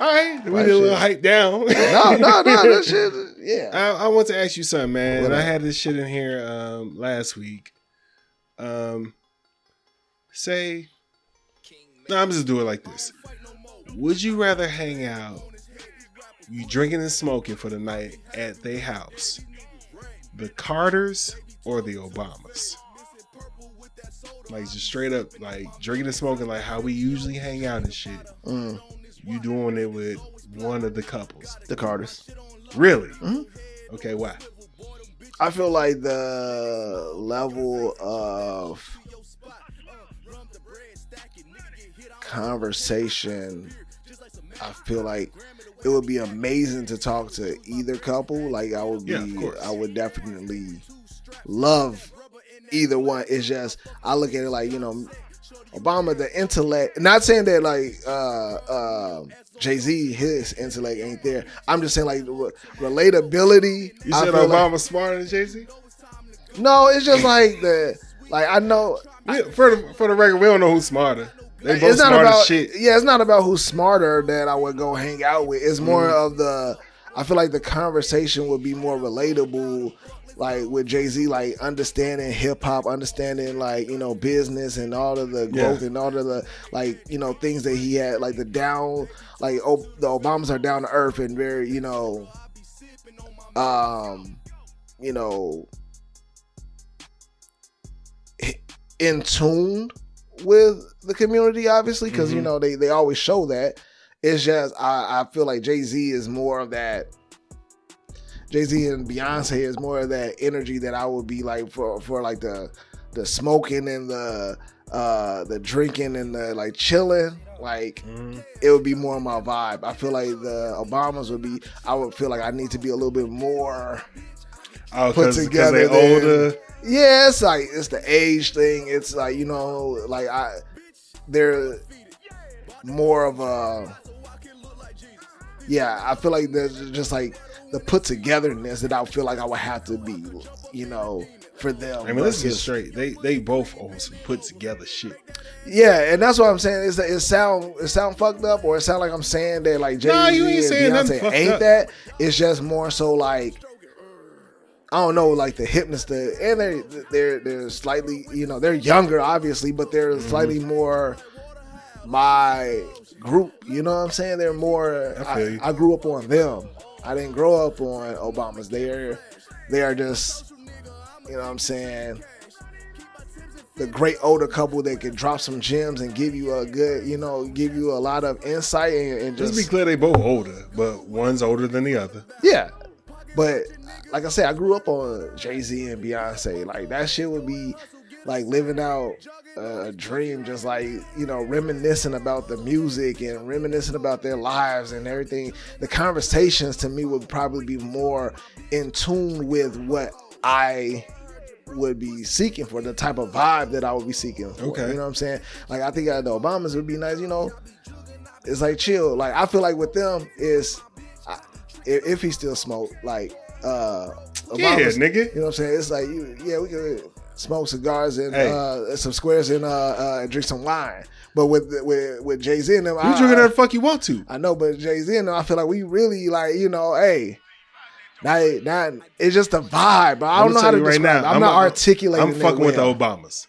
right, we did a little hype down. no, that shit. Yeah. I want to ask you something, man. And I had this shit in here last week. Say, I'm just doing it like this. Would you rather hang out, you drinking and smoking for the night at their house, the Carters or the Obamas? Like just straight up, like drinking and smoking, like how we usually hang out and shit. You doing it with one of the couples, the Carters. Really? Mm-hmm. Okay, why? I feel like the level of conversation, I feel like it would be amazing to talk to either couple. Like I would definitely love either one. It's just I look at it like, Obama, the intellect, not saying that like Jay-Z, his intellect ain't there. I'm just saying like relatability. You said Obama's smarter than Jay-Z? No, it's just like I know. For the record, we don't know who's smarter. They both smart as shit. Yeah, it's not about who's smarter that I would go hang out with. It's more of I feel like the conversation would be more relatable, like with Jay-Z, like understanding hip hop, understanding like, business and all of the growth and all of the like, things that he had, like the Obamas are down to earth and very, in tune with the community, obviously, because they always show that. It's just I feel like Jay-Z is more of that. Jay-Z and Beyonce is more of that energy that I would be like for like the smoking and the drinking and the like chilling. Like it would be more my vibe. I feel like the Obamas would be. I would feel like I need to be a little bit more put together. They older. Yeah, it's like it's the age thing. It's like they're more of a. Yeah, I feel like there's just like the put togetherness that I feel like I would have to be, for them. I mean, let's get straight. They both own some put together shit. Yeah, and that's what I'm saying. It sound fucked up, or it sound like I'm saying that like Jay-Z and Beyonce ain't that. It's just more so like, I don't know, like the hipness, and they're slightly, they're younger obviously, but they're slightly more my group. You know what I'm saying? They're more. I grew up on them. I didn't grow up on Obamas. They are just, you know what I'm saying, the great older couple that can drop some gems and give you a good, give you a lot of insight and just. Let's be clear, they both older, but one's older than the other. Yeah, but like I said, I grew up on Jay-Z and Beyonce. Like that shit would be like living out a dream, just like, reminiscing about the music and reminiscing about their lives and everything. The conversations to me would probably be more in tune with what I would be seeking for, the type of vibe that I would be seeking for. Okay. You know what I'm saying? Like I think the Obamas would be nice, it's like chill. Like I feel like with them is if he still smoke, like Obama's, nigga. You know what I'm saying? It's like we could smoke cigars and some squares and drink some wine. But with Jay-Z and them, you drinking whatever the fuck you want to. I know, but Jay-Z and them, I feel like we really like, it's just a vibe. But I don't know how to describe it. I'm not articulating. I'm fucking with the Obamas.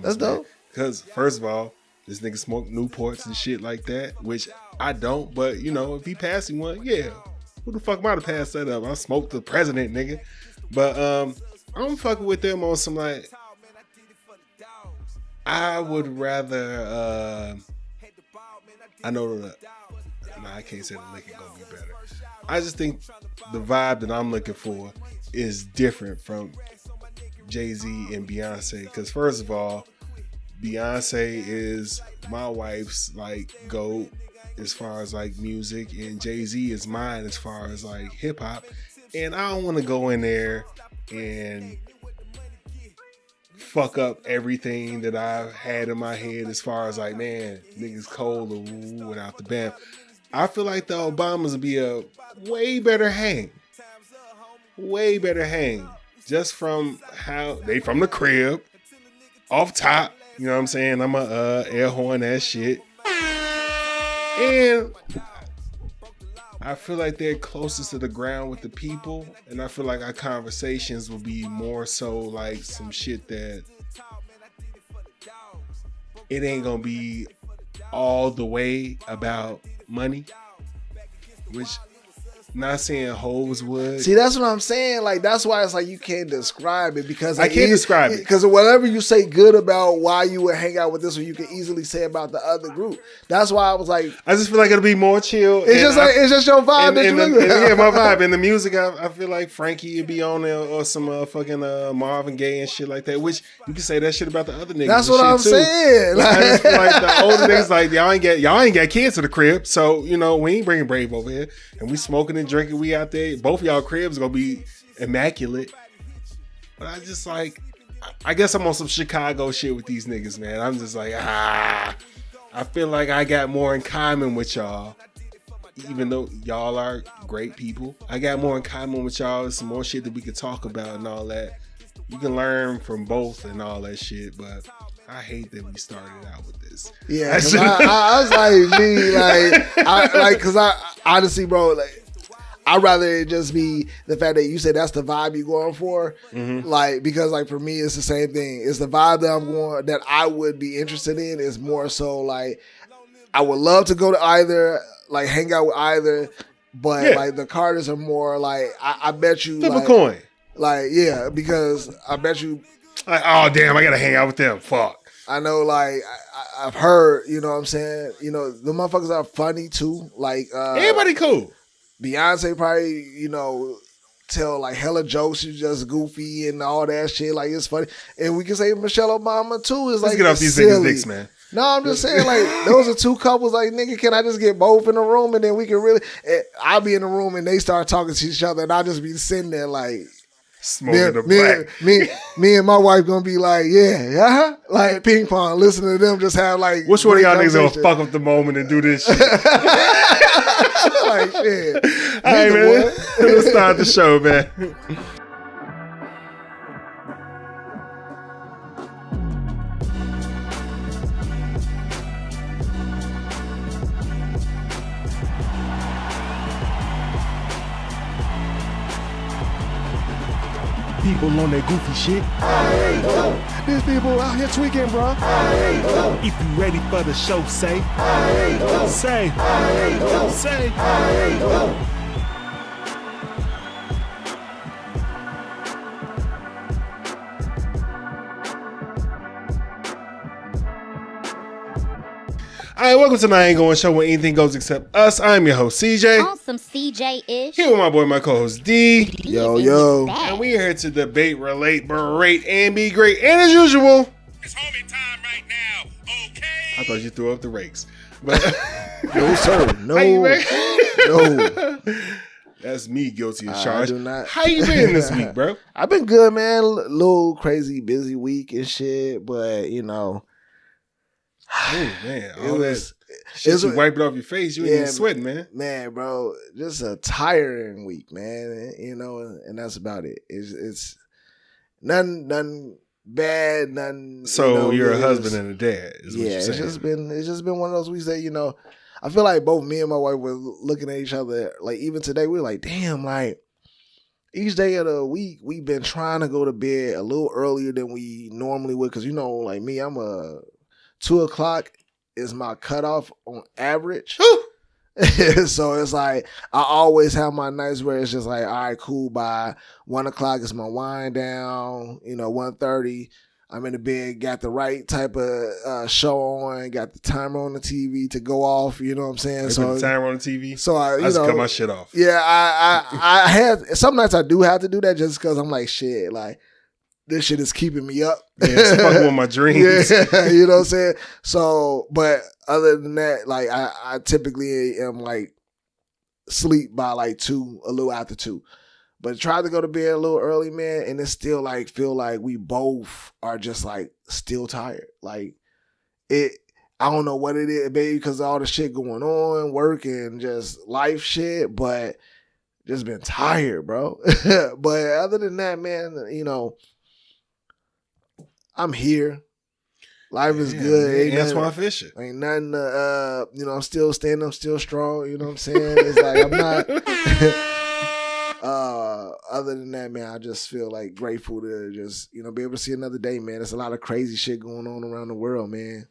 That's dope. Because first of all, this nigga smoke Newports and shit like that, which I don't. But if he passing one, yeah, who the fuck might have passed that up? I smoked the president, nigga. But I'm fucking with them on some like. I would rather. I know. I can't say the liquor gonna be better. I just think the vibe that I'm looking for is different from Jay-Z and Beyonce. Because first of all, Beyonce is my wife's like GOAT as far as like music, and Jay-Z is mine as far as like hip hop. And I don't want to go in there and fuck up everything that I've had in my head as far as like, man, niggas cold or without the band. I feel like the Obamas would be a way better hang. Just from how they from the crib, off top, you know what I'm saying? I'm a air horn that shit. And I feel like they're closest to the ground with the people, and I feel like our conversations will be more so like some shit that it ain't gonna be all the way about money, which not saying hoes would. See, that's what I'm saying. Like, that's why it's like you can't describe it because I can't describe it. Because whatever you say good about why you would hang out with this one, you can easily say about the other group. That's why I was like, I just feel like it'll be more chill. It's just your vibe that you look at. Yeah, my vibe. And the music, I feel like Frankie would be on there or some fucking Marvin Gaye and shit like that, which you can say that shit about the other niggas. That's what I'm saying. Like, I just feel like the older niggas, like, y'all ain't got kids to the crib, so, you know, we ain't bringing Brave over here. And we smoking and drinking, we out there. Both of y'all cribs gonna be immaculate. But I just like, I guess I'm on some Chicago shit with these niggas, man. I'm just like, I feel like I got more in common with y'all. Even though y'all are great people, I got more in common with y'all. There's some more shit that we could talk about and all that. You can learn from both and all that shit, but I hate that we started out with this. Yeah, I was like, me, cause I honestly, bro, like, I'd rather it just be the fact that you said that's the vibe you're going for. Mm-hmm. Like, because like for me, it's the same thing. It's the vibe that I would be interested in is more so like, I would love to go to either, like hang out with either, but like the Carters are more like, I bet you. Flip a coin. Like, yeah, because I bet you. Like, oh, damn, I got to hang out with them. Fuck. I know, like, I've heard, you know what I'm saying? You know, the motherfuckers are funny, too. Like, everybody cool. Beyonce probably, you know, tell, like, hella jokes. She's just goofy and all that shit. Like, it's funny. And we can say Michelle Obama, too, is, like, let's get off these silly. niggas' dicks, man. No, I'm just saying, like, those are two couples. Like, nigga, can I just get both in the room? And then we can really... I'll be in the room and they start talking to each other and I'll just be sitting there, like... Smoking the black. Me and my wife gonna be like, yeah, like ping pong, listening to them just have like. Which one of y'all niggas gonna fuck up the moment and do this shit? Like shit. All right, man. Let's start the show, man. People on that goofy shit. These people out here tweaking, bro. If you ready for the show, say. Say. All right, welcome to the I Ain't Going Show where anything goes except us. I'm your host, CJ. Awesome, CJ-ish. Here with my boy, my co-host, D. Yo. And we are here to debate, relate, berate, and be great. And as usual, it's homie time right now, okay? I thought you threw up the rakes. But no, sir. No. That's me guilty as charged. I do not. How you been this week, bro? I've been good, man. Little crazy, busy week and shit, but you know. Oh man, all that shit you wiped it off your face, you ain't even sweating, man. Man, bro, just a tiring week, man. You know, and that's about it. It's nothing bad, nothing. So you're a husband and a dad, is what you're saying. It's just been one of those weeks that, you know, I feel like both me and my wife were looking at each other, like even today, we were like, damn, like each day of the week we've been trying to go to bed a little earlier than we normally would, because you know, like me, I'm a 2:00 is my cutoff on average. So it's like I always have my nights where it's just like, all right, cool. By 1:00 is my wind down. You know, 1:30, I'm in the bed, got the right type of show on, got the timer on the TV to go off. You know what I'm saying? So the timer on the TV. So I just cut my shit off. Yeah, I had some nights I do have to do that just because I'm like, shit, like. This shit is keeping me up. Yeah, it's fucking with my dreams. Yeah, you know what I'm saying? So, but other than that, like I typically am like sleep by like 2, a little after 2. But try to go to bed a little early, man, and it's still like feel like we both are just like still tired. Like I don't know what it is, baby, because of all the shit going on, work and just life shit, but just been tired, bro. But other than that, man, you know, I'm here. Life is good. Ain't Antoine Fisher. Ain't nothing. I'm still standing. I'm still strong. You know what I'm saying? It's like I'm not. Other than that, man, I just feel like grateful to just be able to see another day, man. There's a lot of crazy shit going on around the world, man.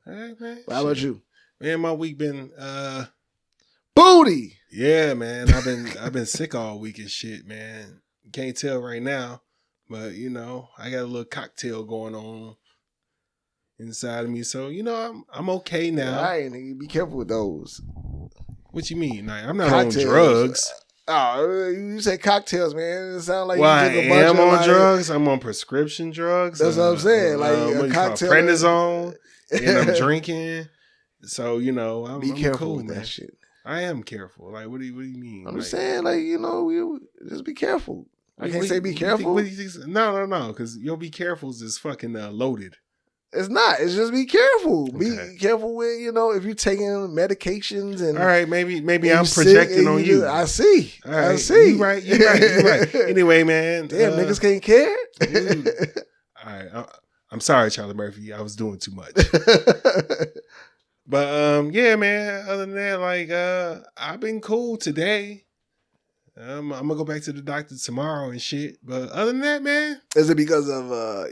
All right, man. But how about you? Man, my week been booty. Yeah, man. I've been sick all week and shit, man. Can't tell right now, but I got a little cocktail going on inside of me, so I'm okay now. All right, nigga, be careful with those. What you mean? Like, I'm not cocktails. On drugs. Oh, you say cocktails, man. It sounds like well, you took I a bunch am of on drugs. I'm on prescription drugs. That's what I'm saying. Like a cocktail, prednisone, and I'm drinking. So be careful cool, with man. that shit. I am careful. Like, what do you mean? I'm just saying, like we just be careful. I can't say be careful. What do you think? No, because your be careful is fucking loaded. It's not. It's just be careful. Okay. Be careful with if you're taking medications and. All right, maybe I'm projecting on you. I see. All right, I see. You right. Anyway, man. Damn, niggas can't care. All right, I'm sorry, Charlie Murphy. I was doing too much. But yeah, man. Other than that, like I've been cool today. I'm gonna go back to the doctor tomorrow and shit. But other than that, man, is it because of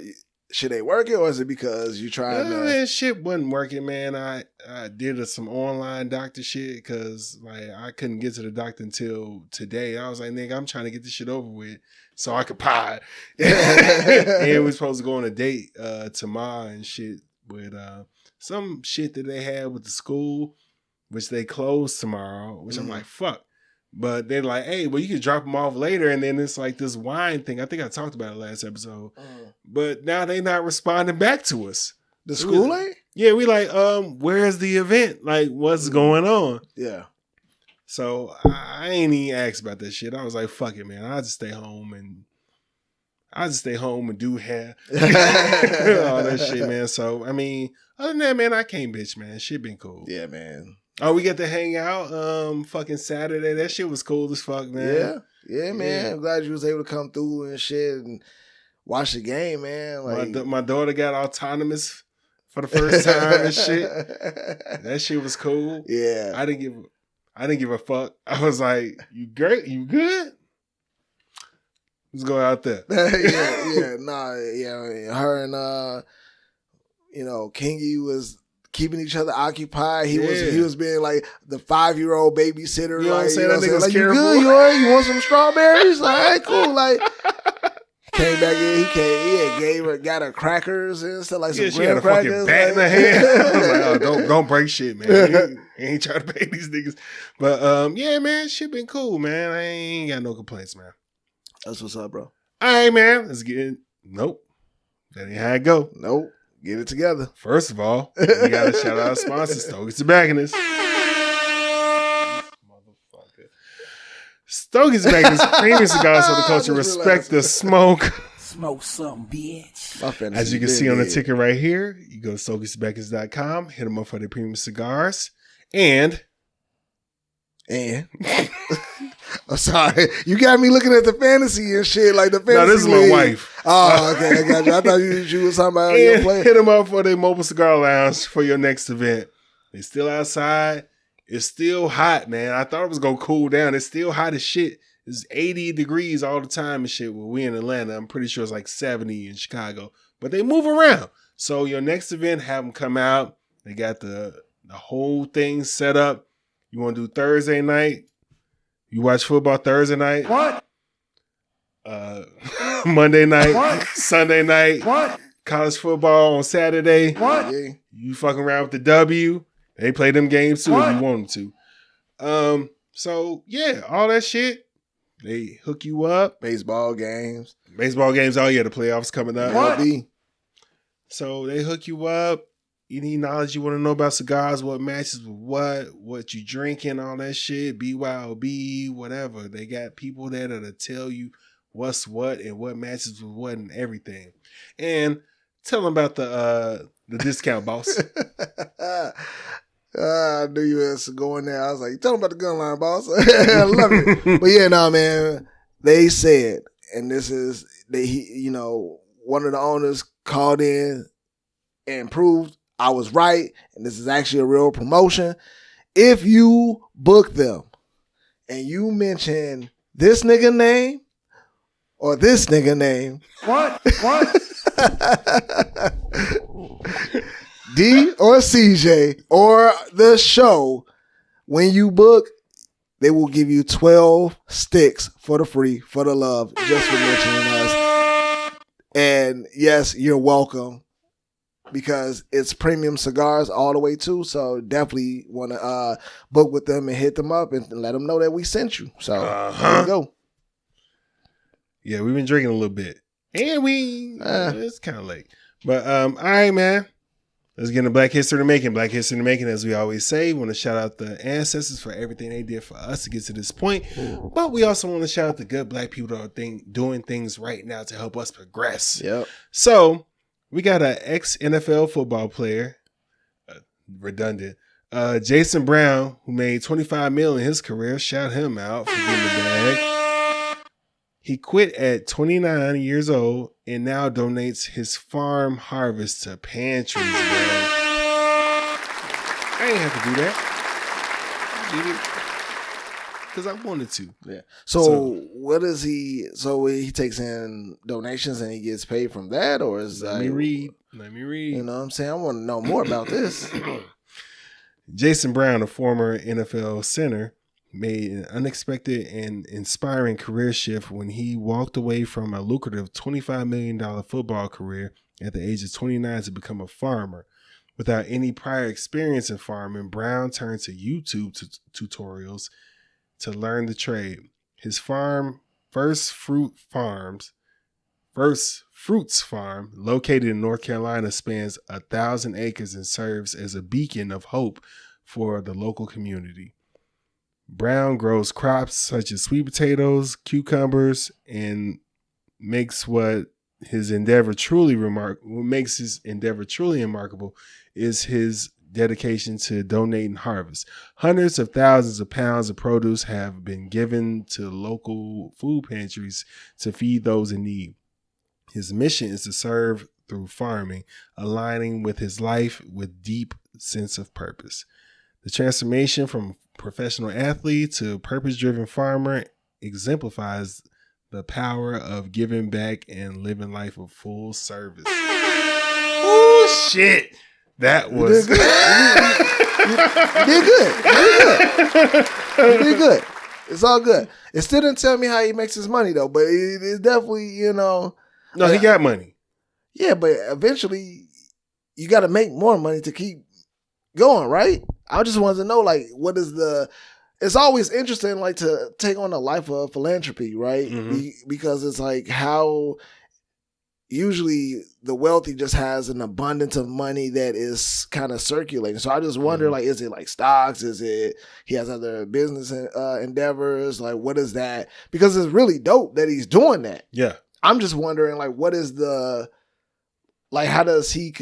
shit ain't working, or is it because you trying to? Man, shit wasn't working, man. I did some online doctor shit because like I couldn't get to the doctor until today. I was like, nigga, I'm trying to get this shit over with so I could pod. And we're supposed to go on a date tomorrow and shit with some shit that they had with the school, which they closed tomorrow. Which I'm like, fuck. But they're like, hey, well, you can drop them off later. And then it's like this wine thing. I think I talked about it last episode. But now they not responding back to us. The school ain't? Yeah, we like, where's the event? Like, what's going on? Yeah. So I ain't even asked about that shit. I was like, fuck it, man. I'll just stay home and do hair. All that shit, man. So, I mean, other than that, man, I can't bitch, man. Shit been cool. Yeah, man. Oh, we get to hang out fucking Saturday. That shit was cool as fuck, man. Yeah, man. Yeah. I'm glad you was able to come through and shit and watch the game, man. Like my daughter got autonomous for the first time and shit. That shit was cool. Yeah. I didn't give a fuck. I was like, you great? You good? Let's go out there. Her and Kingy was keeping each other occupied. He was being like the 5-year-old babysitter. You know what I'm saying? That nigga's like, careful. You good? You want some strawberries? Like, all right, cool. Like, came back in. Got her crackers and stuff, like some graham crackers. Fucking bat in her hand. I was like, oh, don't break shit, man. You ain't trying to pay these niggas. But yeah, man, shit been cool, man. I ain't got no complaints, man. That's what's up, bro. All right, man. Let's get in. Nope. That ain't how it go. Nope. Get it together. First of all, we got to shout out our sponsor, Stogie Tobacconist. Motherfucker. Stogie Tobacconist, premium cigars for the culture. Respect the smoke. Smoke something, bitch. As you can see on the ticker right here, you go to StogieTobacconist.com, hit them up for their premium cigars, and I'm sorry. You got me looking at the fantasy and shit, like the fantasy. No, this is my wife. Oh, okay, I got you. I thought you was talking about your play. Hit them up for their mobile cigar lounge for your next event. They're still outside. It's still hot, man. I thought it was going to cool down. It's still hot as shit. It's 80 degrees all the time and shit. Well, we in Atlanta. I'm pretty sure it's like 70 in Chicago. But they move around. So your next event, have them come out. They got the whole thing set up. You want to do Thursday night? You watch football Thursday night? What? Monday night? What? Sunday night? What? College football on Saturday? What? You fucking around with the W? They play them games too if you want them to. So yeah, all that shit. They hook you up. Baseball games. Oh yeah, the playoffs coming up. What? So they hook you up. Any knowledge you want to know about cigars, what matches with what you drinking, all that shit, BYOB, whatever. They got people there that'll tell you what's what and what matches with what and everything. And tell them about the discount, boss. I knew you was going there. I was like, tell them about the gun line, boss. I love it. But yeah, man, they said, and this is, one of the owners called in and proved I was right, and this is actually a real promotion. If you book them and you mention this nigga name or this nigga name, What? D or CJ or the show, when you book, they will give you 12 sticks for the free, for the love, just for mentioning us. And yes, you're welcome, because it's premium cigars all the way too. So definitely want to book with them and hit them up and let them know that we sent you. So there you go. Yeah, we've been drinking a little bit, and it's kind of late. But all right, man. Let's get into Black History in the Making. Black History in the Making, as we always say, we want to shout out the ancestors for everything they did for us to get to this point. But we also want to shout out the good Black people that are doing things right now to help us progress. Yep. So we got an ex-NFL football player, redundant, Jason Brown, who made $25 million in his career. Shout him out for getting the bag. He quit at 29 years old and now donates his farm harvest to pantries, bro. I ain't have to do that. I did it because I wanted to. Yeah. So what is he? So he takes in donations and he gets paid from that, or is Let me read. You know what I'm saying? I want to know more about this. Jason Brown, a former NFL center, made an unexpected and inspiring career shift when he walked away from a lucrative $25 million football career at the age of 29 to become a farmer. Without any prior experience in farming, Brown turned to YouTube tutorials to learn the trade. His farm, First Fruits Farm, located in North Carolina, spans 1,000 acres and serves as a beacon of hope for the local community. Brown grows crops such as sweet potatoes, cucumbers, and makes his endeavor truly remarkable is his dedication to donate and harvest. Hundreds of thousands of pounds of produce have been given to local food pantries to feed those in need. His mission is to serve through farming, aligning with his life with deep sense of purpose. The transformation from professional athlete to purpose-driven farmer exemplifies the power of giving back and living life of full service. Oh shit! That was You did good. It's all good. It still didn't tell me how he makes his money though, but it's definitely, No, he got money. Yeah, but eventually you got to make more money to keep going, right? I just wanted to know, like, what is it's always interesting, like, to take on a life of philanthropy, right? Mm-hmm. Because it's like how usually the wealthy just has an abundance of money that is kind of circulating. So I just wonder, like, is it like stocks? Is it he has other business endeavors? Like, what is that? Because it's really dope that he's doing that. Yeah. I'm just wondering, like, what is how does he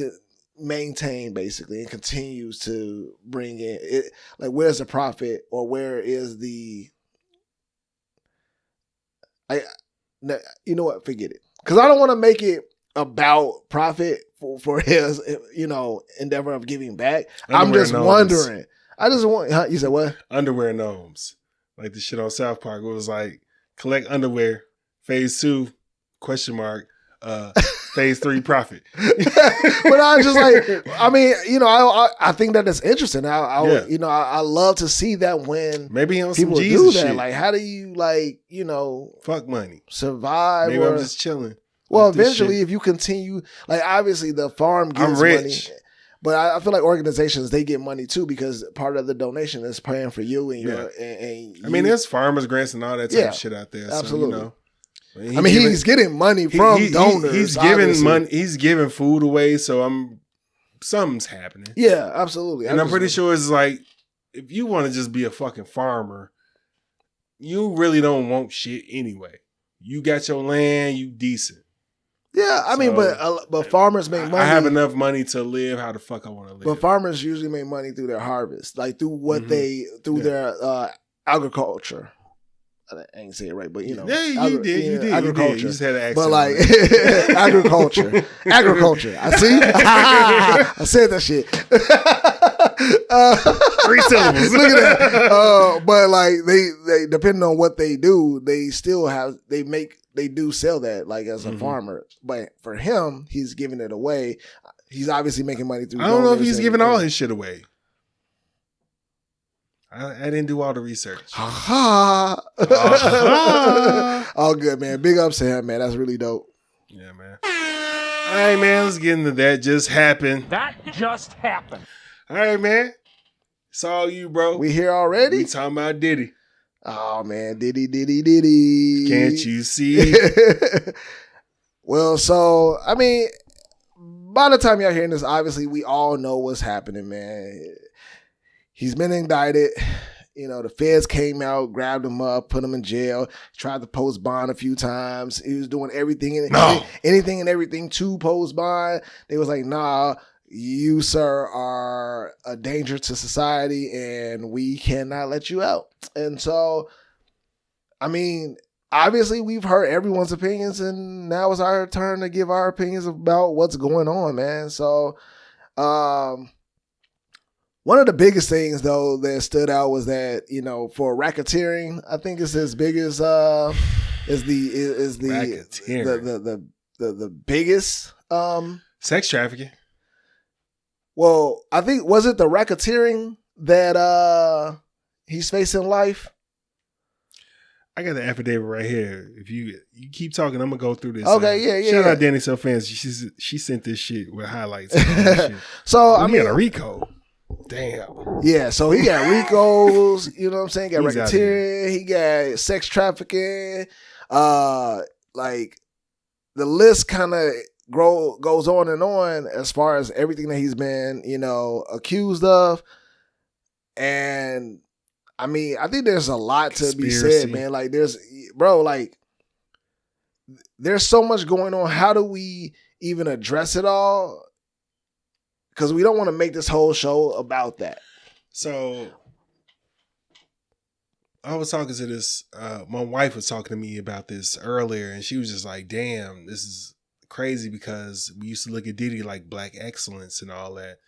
maintain basically and continues to bring in it? Like, where's the profit, or where is you know what? Forget it. Because I don't want to make it about profit for his, endeavor of giving back. I'm just wondering. You said what? Underwear gnomes. Like the shit on South Park. It was like, collect underwear, phase 2, ? Phase 3 profit. But I was just like, I think that is interesting. I love to see that when maybe on people some Jesus do that. shit. Like, how do you fuck money, survive? Maybe I'm just chilling. Well, eventually, if you continue, like, obviously the farm gives I'm rich. money. But I feel like organizations, they get money too, because part of the donation is paying for you and your. And there's farmers grants and all that type of shit out there. Absolutely. So, he's getting money from donors. He's giving money. He's giving food away. So something's happening. Yeah, absolutely. And I'm pretty sure it's like, if you want to just be a fucking farmer, you really don't want shit anyway. You got your land. You decent. Yeah, but farmers make money. I have enough money to live how the fuck I want to live. But farmers usually make money through their harvest, like through what through their agriculture. I ain't say it right, but you know, yeah, you did. Agriculture. You just had an accent, but like agriculture. I see. I said that shit. 3 syllables. Look at that. But like they depending on what they do, they still have they do sell that like as a farmer. But for him, he's giving it away. He's obviously making money through. I don't know if he's giving all his shit away. I didn't do all the research. All good, man. Big ups to him, man. That's really dope. Yeah, man. All right, man. Let's get into that. Just happened. That just happened. All right, man. It's all you, bro. We here already? We talking about Diddy. Oh, man. Diddy. Can't you see? Well, so, I mean, by the time y'all hearing this, obviously we all know what's happening, man. He's been indicted. You know, the feds came out, grabbed him up, put him in jail, tried to post bond a few times. He was doing anything and everything to post bond. They was like, nah, you, sir, are a danger to society and we cannot let you out. And so, I mean, obviously we've heard everyone's opinions and now it's our turn to give our opinions about what's going on, man. So, one of the biggest things though that stood out was that, you know, for racketeering, I think it's as big as the biggest sex trafficking. Well, I think was it the racketeering that he's facing life? I got the affidavit right here. If you keep talking, I'm gonna go through this. Okay, yeah. Shout out Danny So Fans. She sent this shit with highlights. And all that shit. So I mean, got a RICO. Damn. Yeah, so he got RICOs, you know what I'm saying? He got He's racketeering, he got sex trafficking. Like the list kind of goes on and on as far as everything that he's been, you know, accused of. And I mean, I think there's a lot to be said, man. Like there's so much going on. How do we even address it all? Because we don't want to make this whole show about that. So I was talking to this, my wife was talking to me about this earlier, and she was just like, damn, this is crazy because we used to look at Diddy like black excellence and all that.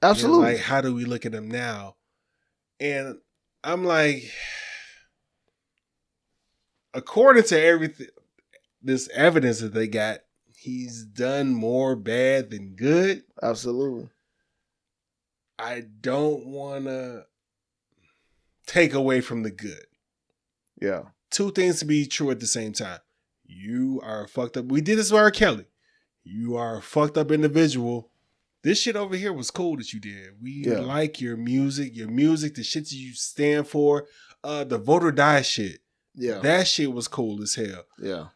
Absolutely. Like, how do we look at him now? And I'm like, according to everything, this evidence that they got, he's done more bad than good. Absolutely. I don't want to take away from the good. Yeah. Two things to be true at the same time. You are fucked up. We did this with R. Kelly. You are a fucked up individual. This shit over here was cool that you did. We like your music, the shit that you stand for. The vote or die shit. Yeah. That shit was cool as hell. Yeah.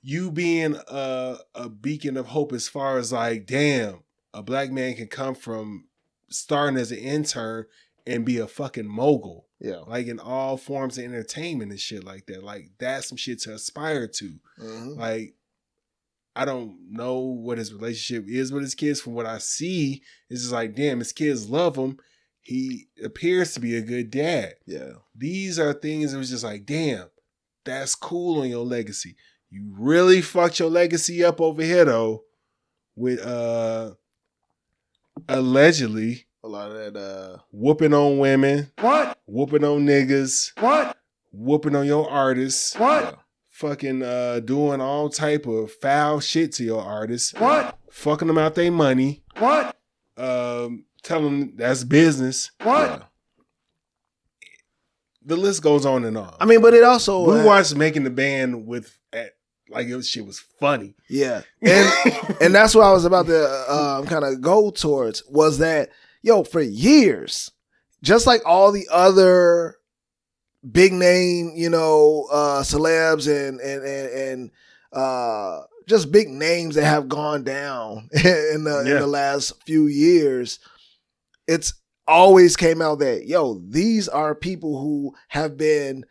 You being a beacon of hope as far as like, damn, a black man can come from starting as an intern and be a fucking mogul. Yeah. Like in all forms of entertainment and shit like that. Like that's some shit to aspire to. Mm-hmm. Like, I don't know what his relationship is with his kids. From what I see, it's just like, damn, his kids love him. He appears to be a good dad. Yeah. These are things that was just like, damn, that's cool on your legacy. You really fucked your legacy up over here though with allegedly a lot of that whooping on women. What? Whooping on niggas. What? Whooping on your artists. What? Fucking doing all type of foul shit to your artists. What? Fucking them out their money. What? Telling them that's business. What? Yeah. The list goes on and on. I mean, but it also we watched Making the Band with like it shit was funny. Yeah, and that's what I was about to kind of go towards was that for years, just like all the other big name, celebs and just big names that have gone down in the last few years, it's always came out that these are people who have been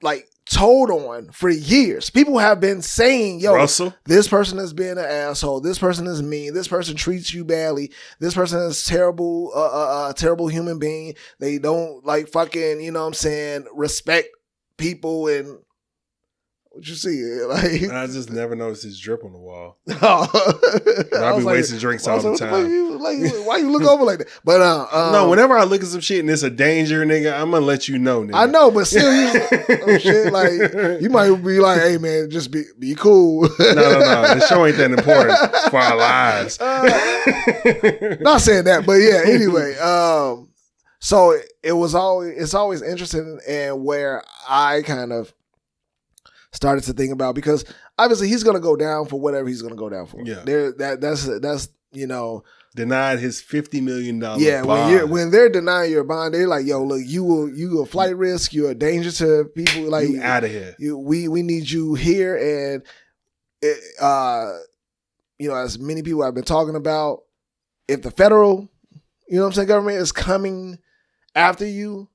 like told on for years. People have been saying, yo, Russell, this person has been an asshole. This person is mean. This person treats you badly. This person is terrible, terrible human being. They don't like fucking, you know what I'm saying, respect people. And what you see? Like, I just never noticed his drip on the wall. I be wasting drinks all the time. Why you look over like that? But no, whenever I look at some shit and it's a danger, nigga, I'm gonna let you know, nigga. I know, but still, you shit, like, you might be like, hey man, just be cool. No. The show ain't that important for our lives. Not saying that, but yeah. Anyway, so it's always interesting, and where I kind of started to think about, because obviously he's gonna go down for whatever he's gonna go down for. Yeah, that's you know, denied his $50 million. Yeah, bond. when they're denying your bond, they're like, yo, look, you a flight risk, you're a danger to people. Like, you out of here. We need you here, and you know, as many people have been talking about, if the federal, you know what I'm saying, government is coming after you.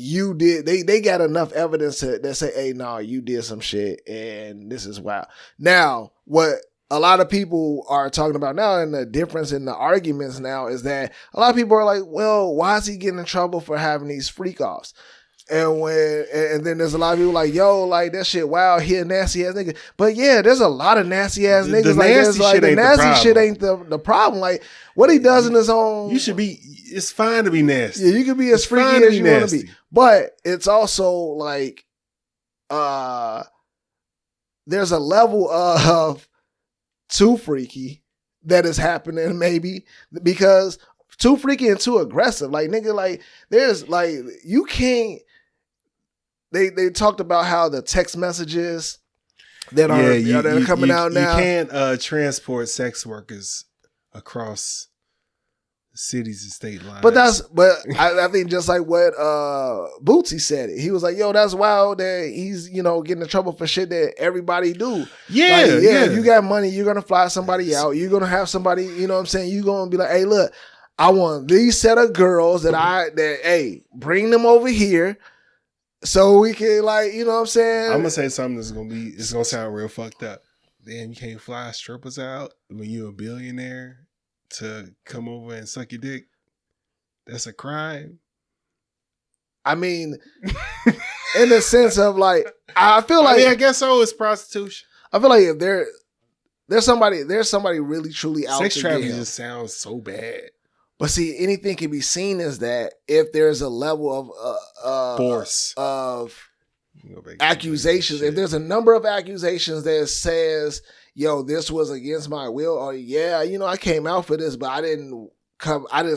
You did. They got enough evidence that say, "Hey, no, you did some shit, and this is wild." Now, what a lot of people are talking about now, and the difference in the arguments now, is that a lot of people are like, "Well, why is he getting in trouble for having these freak offs?" And then there's a lot of people like, "Yo, like that shit, wow, he a nasty ass nigga." But yeah, there's a lot of nasty ass niggas. The nasty shit ain't the problem. Like, what he does in his own, you should be. It's fine to be nasty. Yeah, you can be as freaky as you want to be. But it's also like, there's a level of too freaky that is happening, maybe, because too freaky and too aggressive. Like, nigga, like, there's like, you can't. They talked about how the text messages that are coming out now. You can't transport sex workers across cities and state lines. But I think just like what Bootsy said it. He was like, yo, that's wild that he's, you know, getting in trouble for shit that everybody do. Yeah, like, you got money, you're gonna fly somebody out, you're gonna have somebody, you know what I'm saying, you're gonna be like, hey, look, I want these set of girls hey, bring them over here so we can, like, you know what I'm saying? I'm gonna say something it's gonna sound real fucked up. Damn, you can't fly strippers out when you're a billionaire to come over and suck your dick? That's a crime. I mean, in the sense of, like, I feel like, I guess so. It's prostitution. I feel like if there's somebody really truly out sex to trafficking get him. just sounds so bad. But see, anything can be seen as that if there's a level of force of accusations. If there's a number of accusations that says, yo, this was against my will, or yeah, you know, I came out for this, but I didn't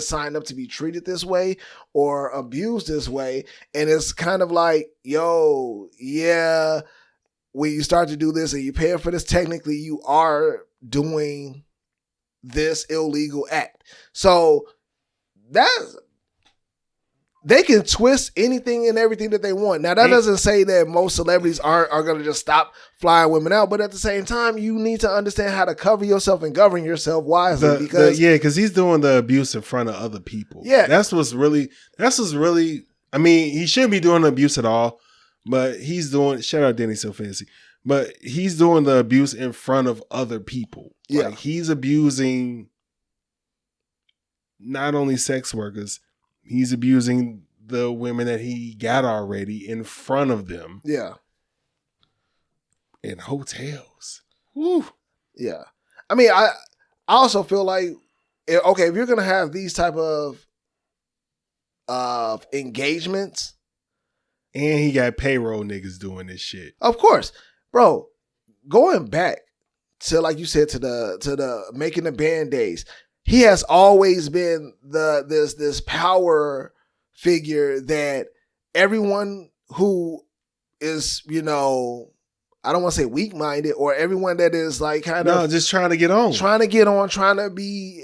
sign up to be treated this way or abused this way. And it's kind of like, yo, yeah, when you start to do this and you pay for this, technically you are doing this illegal act. So they can twist anything and everything that they want. Now, that doesn't say that most celebrities are going to just stop flying women out, but at the same time, you need to understand how to cover yourself and govern yourself wisely. Because he's doing the abuse in front of other people. Yeah, that's what's really. I mean, he shouldn't be doing the abuse at all, but he's doing. Shout out Denny So Fancy, but he's doing the abuse in front of other people. Yeah, like, he's abusing not only sex workers. He's abusing the women that he got already in front of them. Yeah. In hotels. Woo. Yeah. I mean, I also feel like, okay, if you're going to have these type of engagements. And he got payroll niggas doing this shit. Of course. Bro, going back to, like you said, to the making the band days. He has always been this power figure that everyone who is, you know, I don't want to say weak-minded, or everyone that is like kind of just trying to get on, trying to be,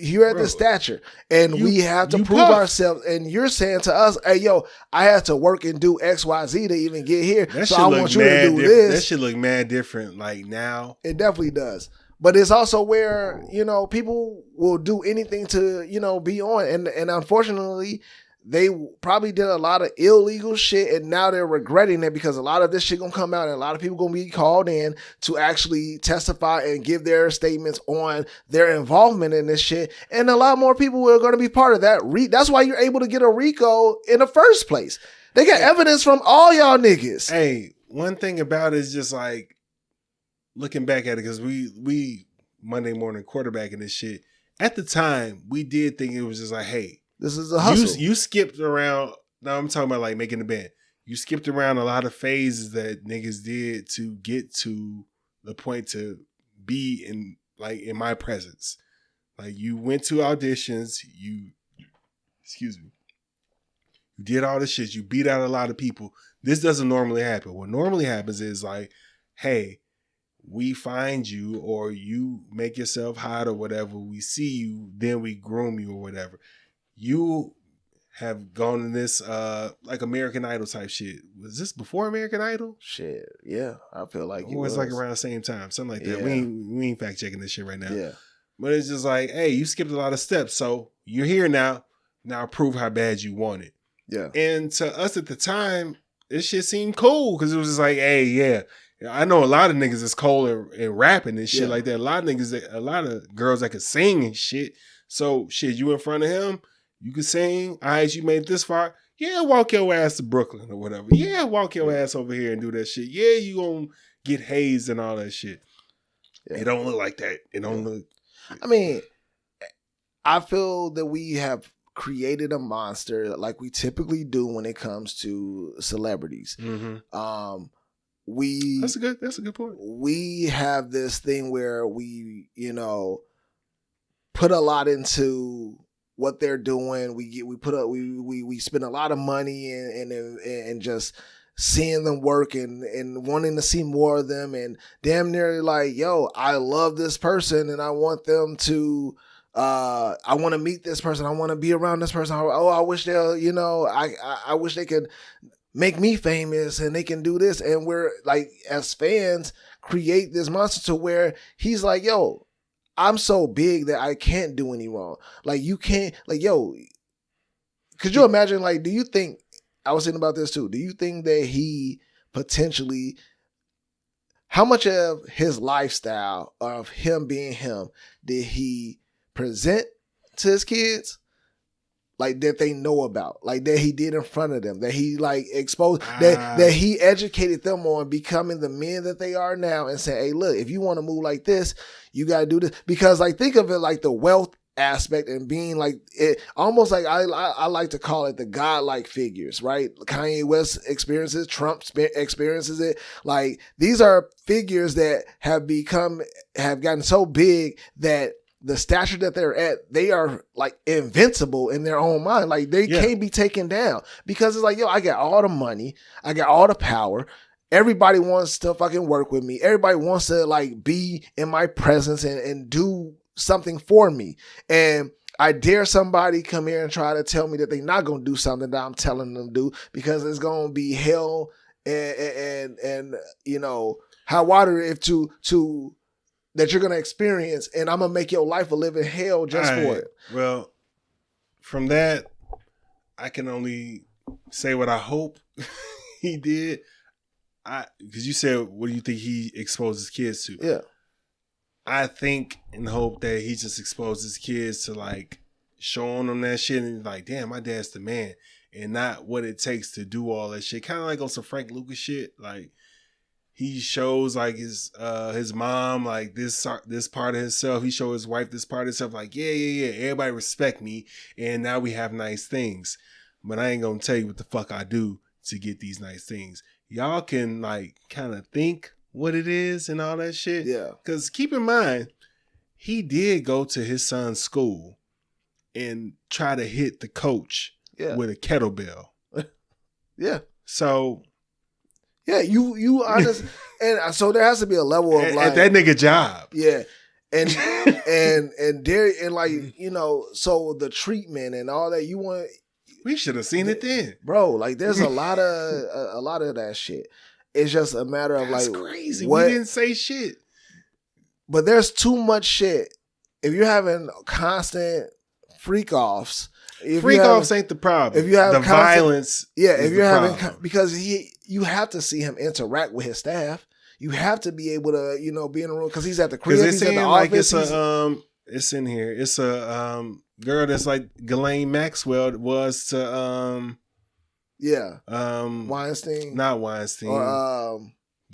you're at the stature, and we have to prove ourselves. And you're saying to us, hey, yo, I had to work and do X, Y, Z to even get here. So I want you to do this. That should look mad different. Like now, it definitely does. But it's also where, you know, people will do anything to, you know, be on. And unfortunately, they probably did a lot of illegal shit, and now they're regretting it because a lot of this shit gonna come out, and a lot of people gonna be called in to actually testify and give their statements on their involvement in this shit, and a lot more people are gonna be part of that. That's why you're able to get a RICO in the first place. They got evidence from all y'all niggas. Hey, one thing about it is just like looking back at it, because we Monday morning quarterbacking this shit. At the time, we did think it was just like, hey, this is a hustle. You skipped around. Now I'm talking about like making the band. You skipped around a lot of phases that niggas did to get to the point to be in my presence. Like you went to auditions. You did all this shit. You beat out a lot of people. This doesn't normally happen. What normally happens is like, hey, we find you or you make yourself hot or whatever. We see you, then we groom you or whatever. You have gone in this like American Idol type shit. Was this before American Idol? Shit, yeah. I feel like it was like around the same time, something like that. Yeah. We ain't fact checking this shit right now. Yeah, but it's just like, hey, you skipped a lot of steps, so you're here now. Now prove how bad you want it. Yeah, and to us at the time, this shit seemed cool because it was just like, hey, yeah. I know a lot of niggas is cold and rapping and shit like that. A lot of girls that could sing and shit. So shit, you in front of him. You can sing. All right, you made it this far. Yeah, walk your ass to Brooklyn or whatever. Yeah, walk your ass over here and do that shit. Yeah, you gonna get hazed and all that shit. Yeah. It don't look like that. It don't look. I mean, I feel that we have created a monster like we typically do when it comes to celebrities. Mm-hmm. That's a good point. We have this thing where we, put a lot into what they're doing. We spend a lot of money and just seeing them work and wanting to see more of them, and damn near like, yo, I love this person and I want them to I want to meet this person. I want to be around this person. I wish they'll, I wish they could make me famous and they can do this. And we're like, as fans, create this monster to where he's like, yo, I'm so big that I can't do any wrong. Like, you can't, like, yo, could you imagine, like, do you think, I was thinking about this too, do you think that he potentially, how much of his lifestyle, of him being him, did he present to his kids? Like, that they know about, like that he did in front of them, that he like exposed, that he educated them on becoming the men that they are now, and say, hey, look, if you want to move like this, you got to do this. Because like, think of it like the wealth aspect and being like it, almost like I like to call it the godlike figures, right? Kanye West experiences, Trump experiences it. Like, these are figures that have gotten so big that the stature that they're at, they are like invincible in their own mind. Like, they can't be taken down, because it's like, yo, I got all the money, I got all the power. Everybody wants to fucking work with me. Everybody wants to like be in my presence and do something for me. And I dare somebody come here and try to tell me that they're not going to do something that I'm telling them to do, because it's going to be hell and hot water if to that you're going to experience, and I'm going to make your life a living hell just for it. Well, from that, I can only say what I hope he did. Because you said, what do you think he exposed his kids to? Yeah. I think and hope that he just exposed his kids to like showing them that shit and like, damn, my dad's the man, and not what it takes to do all that shit. Kind of like on some Frank Lucas shit. Like, he shows like his mom like this part of himself. He shows his wife this part of himself. Like, yeah. Everybody respect me, and now we have nice things. But I ain't gonna tell you what the fuck I do to get these nice things. Y'all can like kind of think what it is and all that shit. Yeah. Because keep in mind, he did go to his son's school and try to hit the coach with a kettlebell. Yeah. So. Yeah, you honest, and so there has to be a level of like at that nigga job. Yeah, and there and like, so the treatment and all that, you want. We should have seen it then, bro. Like, there's a lot of that shit. It's just a matter of that's like, crazy. We didn't say shit, but there's too much shit. If you're having constant freak offs. Freak offs ain't the problem. If you have the violence, if you're having problem. because you have to see him interact with his staff. You have to be able to be in the room because he's at the crib. He's at the office. It's in here. It's a girl that's like Ghislaine Maxwell was to Weinstein, not Weinstein, or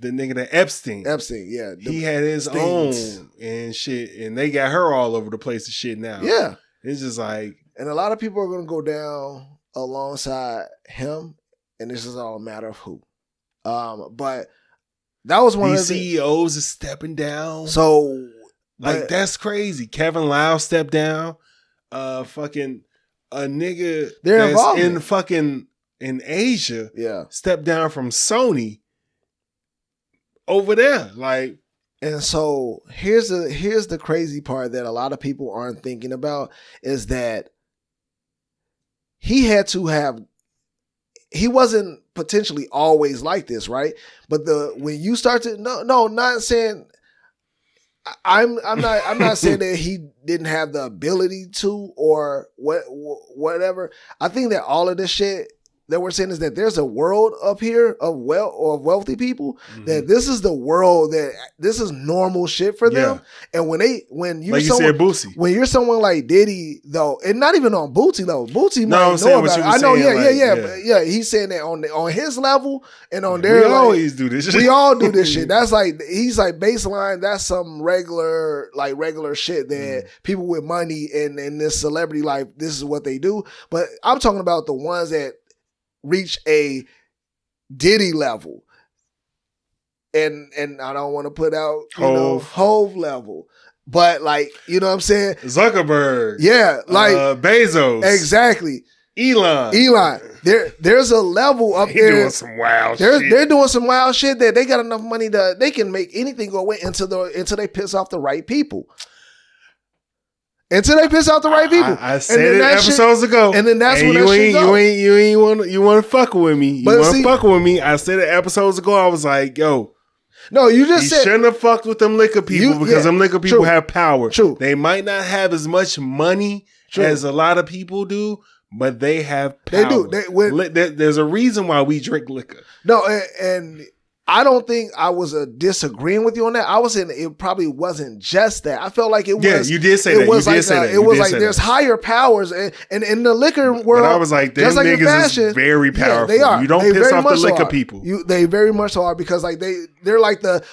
the nigga that Epstein. Yeah, he had his own and shit, and they got her all over the place and shit now. Yeah, it's just like, and a lot of people are gonna go down alongside him, and this is all a matter of who. But that was one these of the CEOs is stepping down. So that's crazy. Kevin Lau stepped down. Fucking a nigga that's in Asia. Stepped down from Sony over there. Like, and so here's the crazy part that a lot of people aren't thinking about is that he wasn't potentially always like this, right? But when you start to not saying I'm not saying that he didn't have the ability to or whatever. I think that all of this shit that we're saying is that there's a world up here of wealthy people that this is the world that this is normal shit for them. And when you're like someone, you said, Boosie. when you're someone like Diddy though, and not even on Boosie though, Boosie might know about it. I know, but he's saying that on his level and on their. We always do this shit. We all do this shit. That's like he's like baseline. That's some regular shit that people with money and this celebrity life. This is what they do. But I'm talking about the ones that reach a Diddy level, and I don't want to put out Hove level, but like you know what I'm saying, Zuckerberg, like Bezos, exactly, Elon. There's a level up there. Doing some wild shit. They're doing some wild shit that they got enough money that they can make anything go away until they piss off the right people. Until they piss off the right people. I said it episodes ago. And then that's when that shit go. You want to fuck with me. You want to fuck with me. I said it episodes ago. I was like, yo. No, you just said. Shouldn't have fucked with them liquor people because them liquor people have power. True. They might not have as much money as a lot of people do, but they have power. They do. There's a reason why we drink liquor. No, and I don't think I was disagreeing with you on that. I was saying it probably wasn't just that. I felt like it was. Yeah, you did say that. It was like there's higher powers, and in the liquor world. But I was like, them niggas is very powerful. They are. You don't piss off the liquor people. They very much so are because like they're like the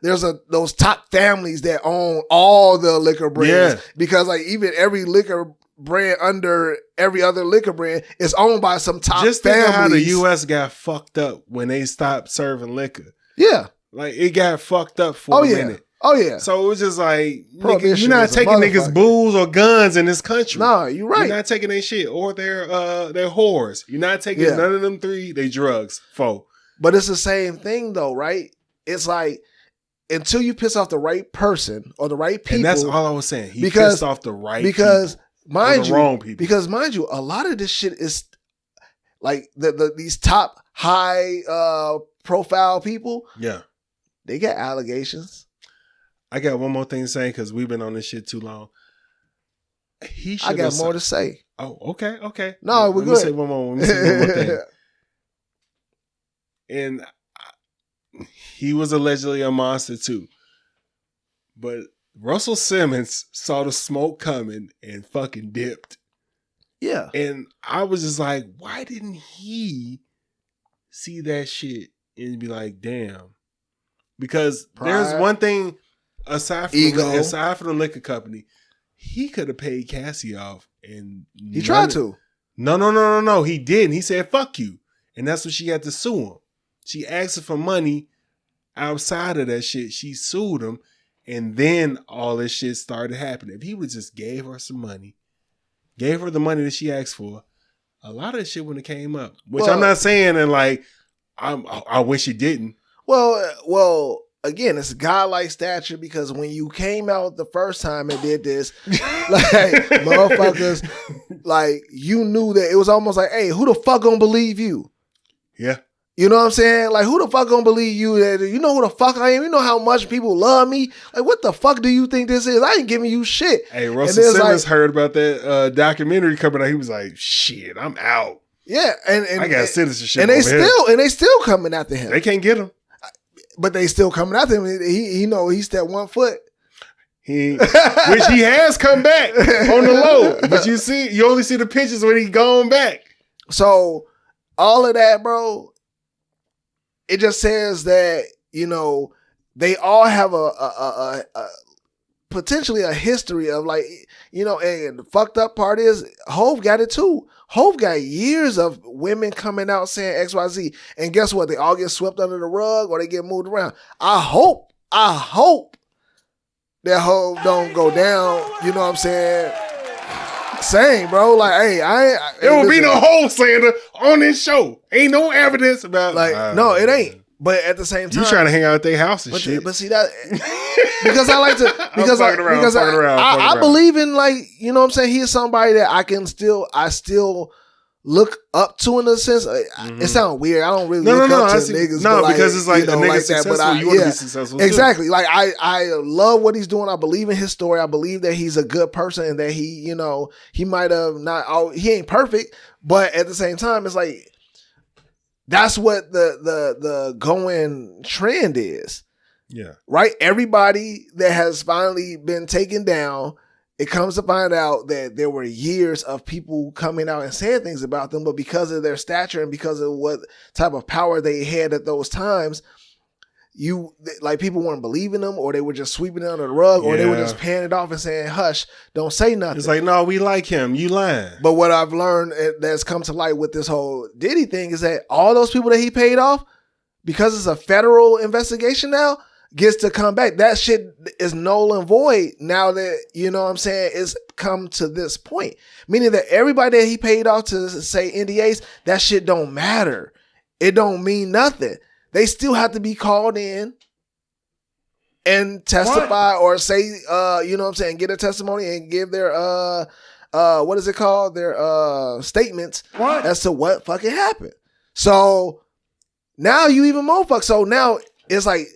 there's those top families that own all the liquor brands because like even every liquor brand under every other liquor brand is owned by some top just families. Think of how the U.S. got fucked up when they stopped serving liquor. Yeah. Like, it got fucked up for a minute. Oh, yeah. So it was just like, nigga, you're not taking niggas' booze or guns in this country. Nah, you're right. You're not taking their shit or their whores. You're not taking none of them three, they drugs, 4. But it's the same thing, though, right? It's like, until you piss off the right person or the right people. And that's all I was saying. He pissed off the right people. Wrong people. Because mind you, a lot of this shit is like these top high profile people. Yeah, they got allegations. I got one more thing to say because we've been on this shit too long. I got more to say. Oh, okay. No, we're good. Let me say one more thing. And he was allegedly a monster too, but Russell Simmons saw the smoke coming and fucking dipped. Yeah. And I was just like, why didn't he see that shit and be like, damn? Because there's one thing aside from the liquor company, he could have paid Cassie off and he tried to. No. He didn't. He said, fuck you. And that's when she had to sue him. She asked him for money outside of that shit. She sued him. And then all this shit started happening. If he would just gave her some money, gave her the money that she asked for, a lot of this shit wouldn't have came up. Which I'm not saying and like, I wish it didn't. Well, again, it's godlike stature because when you came out the first time and did this, like motherfuckers, like you knew that it was almost like, hey, who the fuck gonna believe you? Yeah. You know what I'm saying? Like, who the fuck gonna believe you? You know who the fuck I am? You know how much people love me? Like, what the fuck do you think this is? I ain't giving you shit. Hey, Russell Simmons heard about that documentary coming out. He was like, shit, I'm out. Yeah, and I got citizenship. And they still coming after him. They can't get him. But they still coming after him. He stepped 1 foot. Which he has come back on the low. But you only see the pictures when he gone back. So all of that, bro, it just says that, you know, they all have a potentially a history of, like, you know, and the fucked up part is Hov got it too. Hov got years of women coming out saying XYZ. And guess what? They all get swept under the rug or they get moved around. I hope that Hov don't go down, you know what I'm saying, bro. Like, hey, there will be no Hov slander on this show. Ain't no evidence about, like, no, it ain't. But at the same time, you trying to hang out at their house and shit. But see that, because I like to, because I believe in, like, you know what I'm saying, he is somebody that I still look up to, in a sense. It sounds weird. I don't really look up to niggas. No, like, because it's like, you know, a nigga like successful. That, but you want to be successful exactly. Too. Like, I love what he's doing. I believe in his story. I believe that he's a good person and that he, you know, he might have not. He ain't perfect, but at the same time, it's like, that's what the going trend is. Yeah. Right? Everybody that has finally been taken down, it comes to find out that there were years of people coming out and saying things about them, but because of their stature and because of what type of power they had at those times, people weren't believing them, or they were just sweeping it under the rug, or they were just paying it off and saying, hush, don't say nothing. It's like, no, we like him. You lying. But what I've learned that's come to light with this whole Diddy thing is that all those people that he paid off, because it's a federal investigation now, gets to come back. That shit is null and void now that, you know what I'm saying, it's come to this point. Meaning that everybody that he paid off to say NDAs, that shit don't matter. It don't mean nothing. They still have to be called in and testify or say, you know what I'm saying, get a testimony and give their, what is it called? Their statements as to what fucking happened. So now you even more fuck. So now it's like,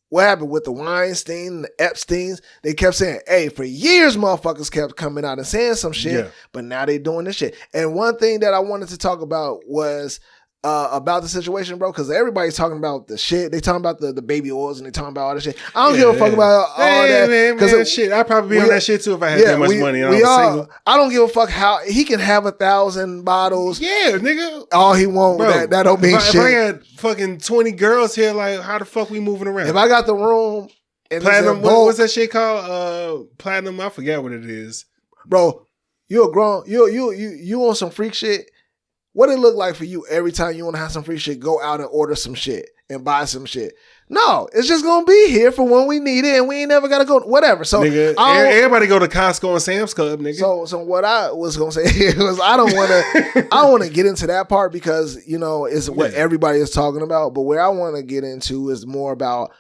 what happened with the Weinstein, the Epsteins? They kept saying, hey, for years motherfuckers kept coming out and saying some shit, but now they doing this shit. And one thing that I wanted to talk about was about the situation, bro, because everybody's talking about the shit. They talking about the baby oils and they talking about all that shit. I don't give a fuck about all that. Man, shit, I'd probably be on that shit too if I had that much money. And I don't give a fuck how he can have 1,000 bottles. Yeah, nigga. All he want, bro, that don't mean shit. If I had fucking 20 girls here, like, how the fuck we moving around? If I got the room and platinum, what's that shit called? Platinum, I forget what it is. Bro, you're grown. You on some freak shit. What it look like for you every time you want to have some free shit, go out and order some shit and buy some shit? No, it's just going to be here for when we need it and we ain't never got to go, whatever. So nigga, everybody go to Costco and Sam's Club, nigga. So what I was going to say was I don't want to get into that part because, you know, it's what everybody is talking about. But where I want to get into is more about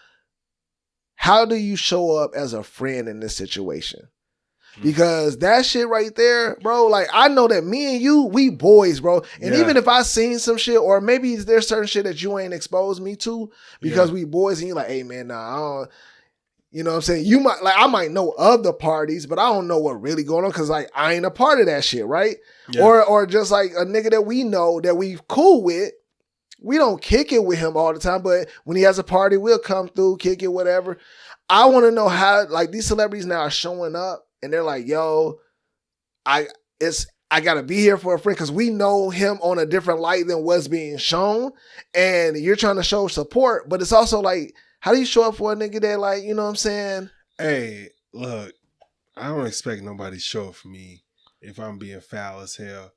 how do you show up as a friend in this situation? Because that shit right there, bro, like, I know that me and you, we boys, bro. And even if I seen some shit, or maybe there's certain shit that you ain't exposed me to because we boys, and you like, hey, man, nah, I don't, you know what I'm saying? You might, like, I might know of the parties, but I don't know what really going on because, like, I ain't a part of that shit, right? Yeah. Or just like a nigga that we know that we cool with, we don't kick it with him all the time, but when he has a party, we'll come through, kick it, whatever. I want to know how, like, these celebrities now are showing up. And they're like, yo, I gotta be here for a friend because we know him on a different light than what's being shown. And you're trying to show support, but it's also like, how do you show up for a nigga that, like, you know what I'm saying? Hey, look, I don't expect nobody to show up for me if I'm being foul as hell.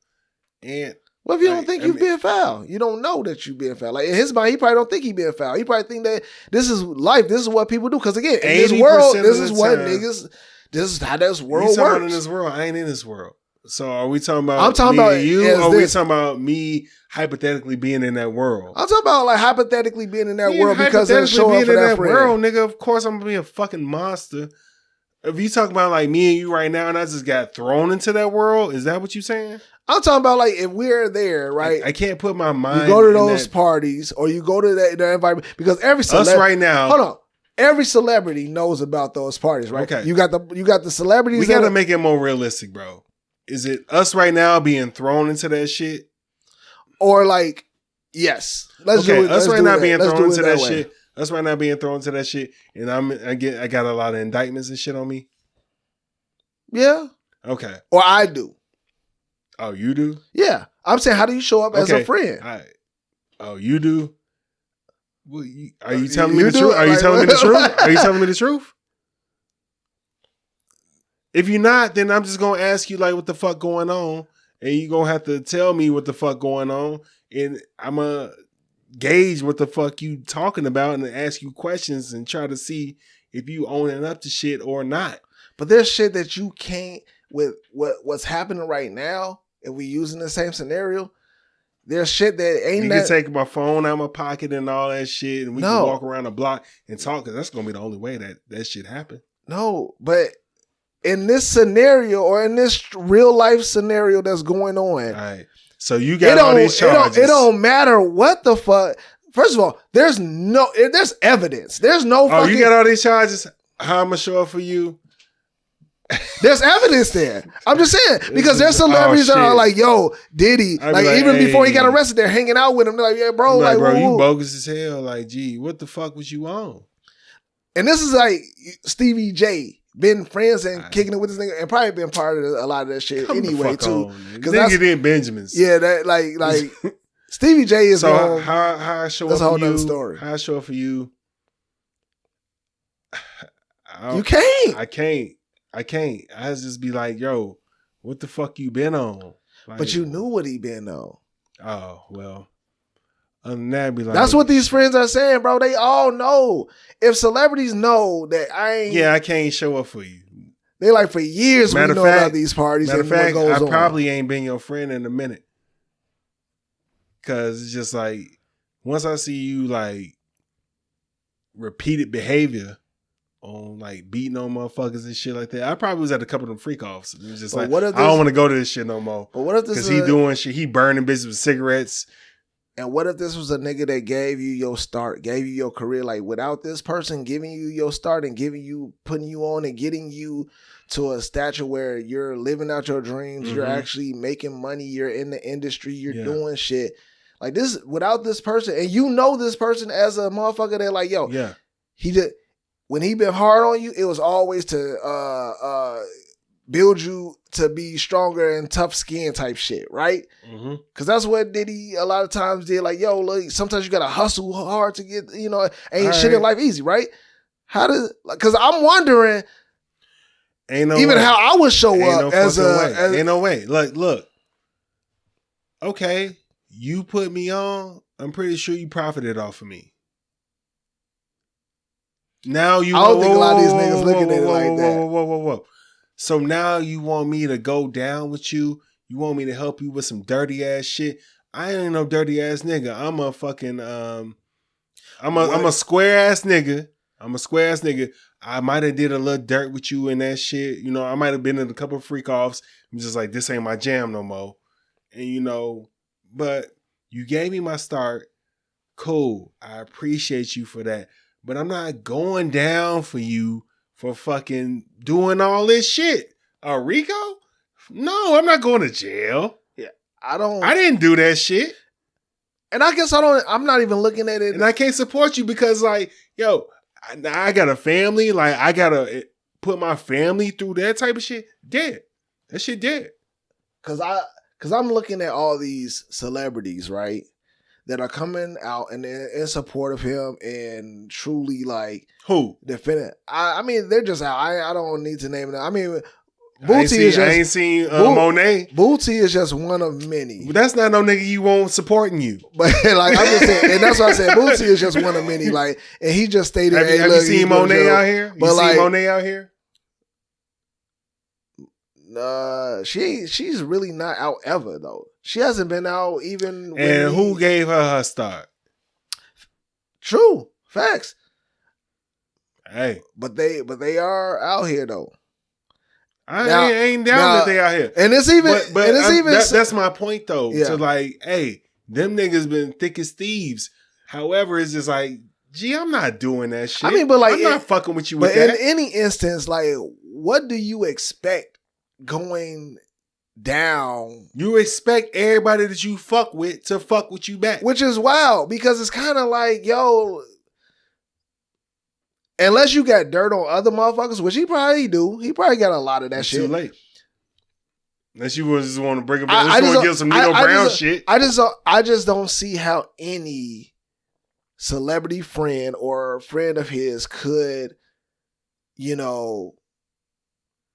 And what if you don't think you're being foul? You don't know that you're being foul. Like, in his mind, he probably don't think he's being foul. He probably think that this is life. This is what people do. Because again, in this world, this is what niggas. This is how this world works. In this world, I ain't in this world. So are we talking about? I'm talking about you, or are we talking about me hypothetically being in that world? I'm talking about like hypothetically being in that world because they're showing up for that friend. World, nigga. Of course, I'm gonna be a fucking monster. If you talk about like me and you right now, and I just got thrown into that world, is that what you saying? I'm talking about like if we're there, right? I can't put my mind. You go to those parties or you go to that environment because every us right now. Hold on. Every celebrity knows about those parties, right? Okay. You got the celebrities. We got to make it more realistic, bro. Is it us right now being thrown into that shit? Or like, yes. Let's do it. Us right now being thrown into that shit. Us right now being thrown into that shit. And I got a lot of indictments and shit on me. Yeah. Okay. Or I do. Oh, you do? Yeah. I'm saying, how do you show up as a friend? Oh, you do? Well, are you telling me the truth? Are you telling me the truth? Are you telling me the truth? If you're not, then I'm just gonna ask you like what the fuck going on, and you gonna have to tell me what the fuck going on, and I'm gonna gauge what the fuck you talking about and ask you questions and try to see if you owning up to shit or not. But there's shit that you can't with what's happening right now. If we using the same scenario, there's shit that ain't. You can take my phone out of my pocket and all that shit, and we can walk around the block and talk. Because that's gonna be the only way that shit happen. No, but in this scenario or in this real life scenario that's going on, all right. So you got all these charges. It don't matter what the fuck. First of all, there's evidence. There's no. Oh, you got all these charges. How am I show up for you? There's evidence there. I'm just saying because there's celebrities that are like, "Yo, Diddy," like even before he got arrested, they're hanging out with him. They're like, "Yeah, bro, like bro, woo-woo. You bogus as hell." Like, gee, what the fuck was you on? And this is like Stevie J been friends and kicking it with this nigga and probably been part of a lot of that shit anyway too. Because nigga did Benjamins. Yeah, that like Stevie J is so how I show that's up a whole for you? Nother story. How I show up for you? You can't. I can't. I just be like, yo, what the fuck you been on? Like, but you knew what he been on. Oh, well. Other than that, be like, that's what these friends are saying, bro. They all know. If celebrities know that I can't show up for you. They like for years we know about these parties. Matter of fact, I probably ain't been your friend in a minute. Cause it's just like, once I see you like repeated behavior on like beating on motherfuckers and shit like that, I probably was at a couple of them freak offs. It was just like, I don't want to go to this shit no more. But what if this? Because he doing shit, he burning bitches with cigarettes. And what if this was a nigga that gave you your start, gave you your career? Like without this person giving you your start and putting you on and getting you to a stature where you're living out your dreams, you're actually making money, you're in the industry, you're doing shit. Like this, without this person, and you know this person as a motherfucker that like, yo, he did when he been hard on you, it was always to build you to be stronger and tough skin type shit, right? Because that's what Diddy a lot of times did. Like, yo, look, sometimes you gotta hustle hard to get, ain't shit in life easy, right? Because I'm wondering, ain't no even way. how I would show up ain't no way. Look. Okay, you put me on. I'm pretty sure you profited off of me. Now you. I don't think a lot of these niggas looking at it like that. Whoa. So now you want me to go down with you? You want me to help you with some dirty ass shit? I ain't no dirty ass nigga. I'm a fucking I'm a square ass nigga. I might have did a little dirt with you and that shit. I might have been in a couple of freak offs. I'm just like, this ain't my jam no more. And but you gave me my start. Cool. I appreciate you for that. But I'm not going down for you for fucking doing all this shit. Rico? No, I'm not going to jail. Yeah. I didn't do that shit. And I guess I'm not even looking at it. And I can't support you because like, yo, I got a family. Like I got to put my family through that type of shit. Dead. That shit dead. Cause I'm looking at all these celebrities, right? That are coming out and they're in support of him and truly like who defending. I mean, they're just out. I don't need to name them. I mean, Bootsy I ain't seen Monet. Bootsy is just one of many. But that's not no nigga you want supporting you. But like I'm just saying, and that's why I said Bootsy is just one of many. Like, and he just stated, have you seen Monet out here? But you seen Monet out here? She's really not out ever though. She hasn't been out even. And who gave her start? True facts. Hey, but they are out here though. I ain't down that they out here, and it's even. But it's even. That's my point though. Yeah. To like, hey, them niggas been thick as thieves. However, it's just like, gee, I'm not doing that shit. I mean, but like, I'm not fucking with you with that. But in any instance, like, what do you expect going down? You expect everybody that you fuck with to fuck with you back, which is wild because it's kind of like, yo, unless you got dirt on other motherfuckers, which he probably do, he probably got a lot of that shit. Too late. Unless you just want to bring up, unless you want to give some Nino Brown shit. I just don't see how any celebrity friend or friend of his could, you know.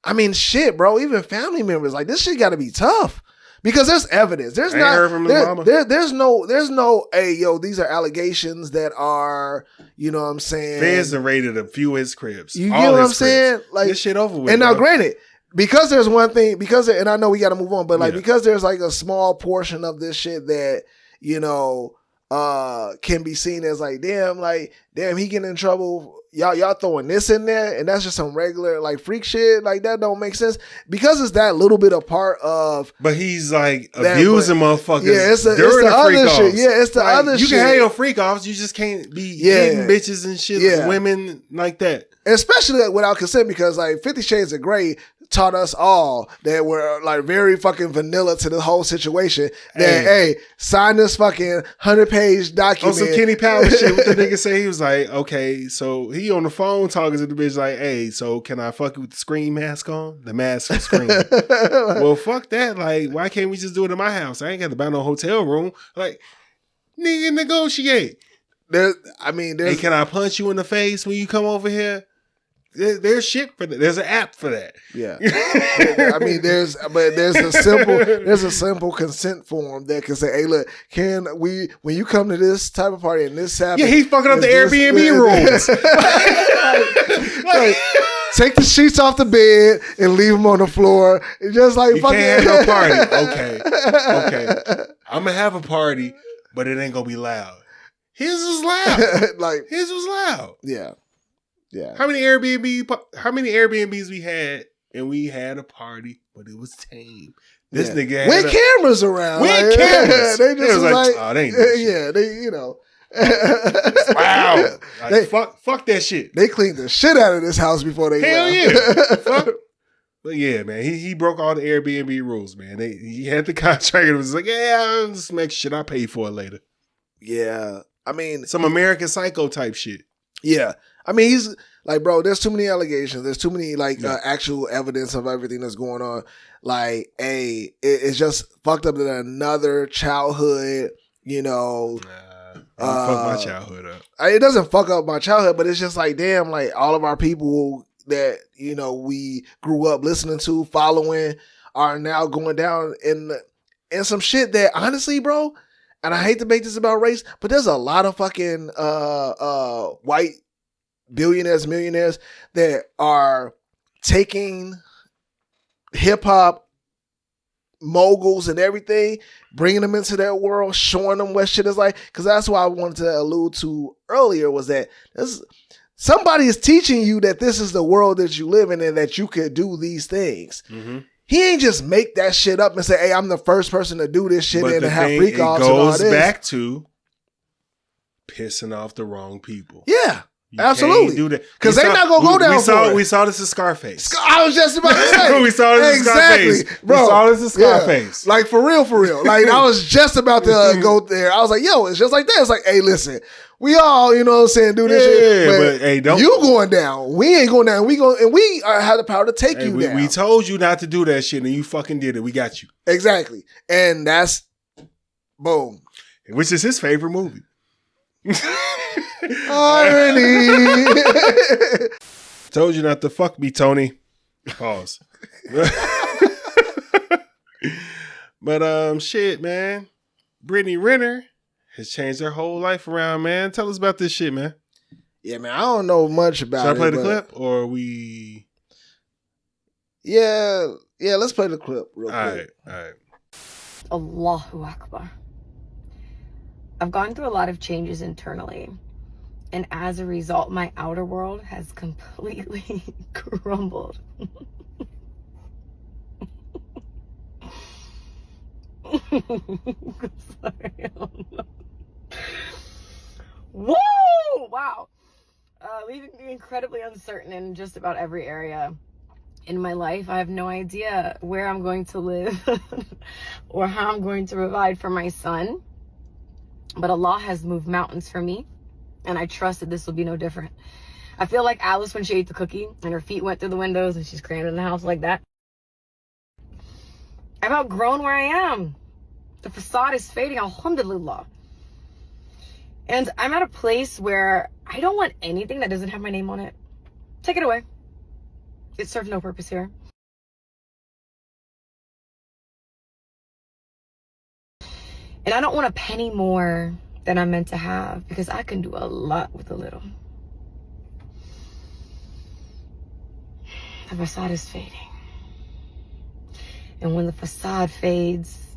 I mean, shit, bro. Even family members, like, this shit got to be tough because there's evidence. There's there's no. Hey, yo, these are allegations that are, you know what I'm saying. Feds have raided a few of his cribs. You get what I'm saying? Like, this shit over with. And now, granted, because there's one thing, and I know we got to move on, but like because there's like a small portion of this shit that, you know, can be seen as like, damn, he getting in trouble. Y'all throwing this in there, and that's just some regular like freak shit. Like, that don't make sense because it's that little bit of part of. But he's like abusing motherfuckers. Yeah, it's the other shit. Yeah, it's the other shit. You can have your freak offs. You just can't be hitting bitches and shit with women like that. Especially without consent, because like 50 Shades of Grey taught us all that we're like very fucking vanilla to the whole situation. That hey, sign this fucking 100-page document. On some Kenny Powell shit, what the nigga say? He was like, okay, so he on the phone talking to the bitch like, hey, so can I fuck you with the Scream mask on? The mask from Scream. Well, fuck that. Like, why can't we just do it in my house? I ain't got to buy no hotel room. Like, nigga, negotiate. Hey, can I punch you in the face when you come over here? There's shit for that. There's an app for that. Yeah. I mean, there's a simple consent form that can say, hey, look, when you come to this type of party and this happens. Yeah, he's fucking up the Airbnb rules. like, take the sheets off the bed and leave them on the floor. It's just like, you can't have no party. Okay. I'm going to have a party, but it ain't going to be loud. His was loud. His was loud. Yeah. Yeah. How many Airbnbs we had, and we had a party, but it was tame. This nigga had with cameras around. With cameras. They just was like, oh, they ain't shit. They, you know. Wow. Like, fuck that shit. They cleaned the shit out of this house before they left. Fuck. But yeah, man, he broke all the Airbnb rules, man. He had the contract and was like, yeah, I'll just make shit I pay for it later. Yeah. I mean, some American Psycho type shit. Yeah. I mean, he's like, bro, there's too many allegations. There's too many actual evidence of everything that's going on. Like, hey, it's just fucked up that another childhood, you know. Fuck my childhood up. It doesn't fuck up my childhood, but it's just like, damn, like all of our people that, you know, we grew up listening to, following, are now going down in some shit that honestly, bro, and I hate to make this about race, but there's a lot of fucking white billionaires, millionaires that are taking hip hop moguls and everything, bringing them into their world, showing them what shit is like. Because that's what I wanted to allude to earlier, was that somebody is teaching you that this is the world that you live in and that you could do these things. Mm-hmm. He ain't just make that shit up and say, hey, I'm the first person to do this shit and have freak offs and all this. It goes back to pissing off the wrong people. Yeah. Absolutely, because they're not gonna go down for it. We saw this in Scarface. I was just about to say we saw this in Scarface, bro. We saw this in Scarface. Yeah. Like for real. Like I was just about to go there. I was like, yo, it's just like that. It's like, hey, listen, we all, you know what I'm saying, do this shit. But hey, don't you going down? We ain't going down. We have the power to take you down. We told you not to do that shit, and you fucking did it. We got you exactly, and that's boom. Which is his favorite movie. Irony. Told you not to fuck me, Tony. Pause. But shit, man. Brittany Renner has changed her whole life around, man. Tell us about this shit, man. Yeah, man. I don't know much about it. Should I play the clip or we? Yeah. Let's play the clip real quick. All right. Allahu Akbar. I've gone through a lot of changes internally, And as a result, my outer world has completely crumbled. Sorry. Woo! Wow. Leaving me incredibly uncertain in just about every area in my life. I have no idea where I'm going to live or how I'm going to provide for my son. But Allah has moved mountains for me, and I trust that this will be no different. I feel like Alice when she ate the cookie and her feet went through the windows and she's crammed in the house like that. I've outgrown where I am. The facade is fading, alhamdulillah. And I'm at a place where I don't want anything that doesn't have my name on it. Take it away. It serves no purpose here. And I don't want a penny more than I'm meant to have, because I can do a lot with a little. The facade is fading. And when the facade fades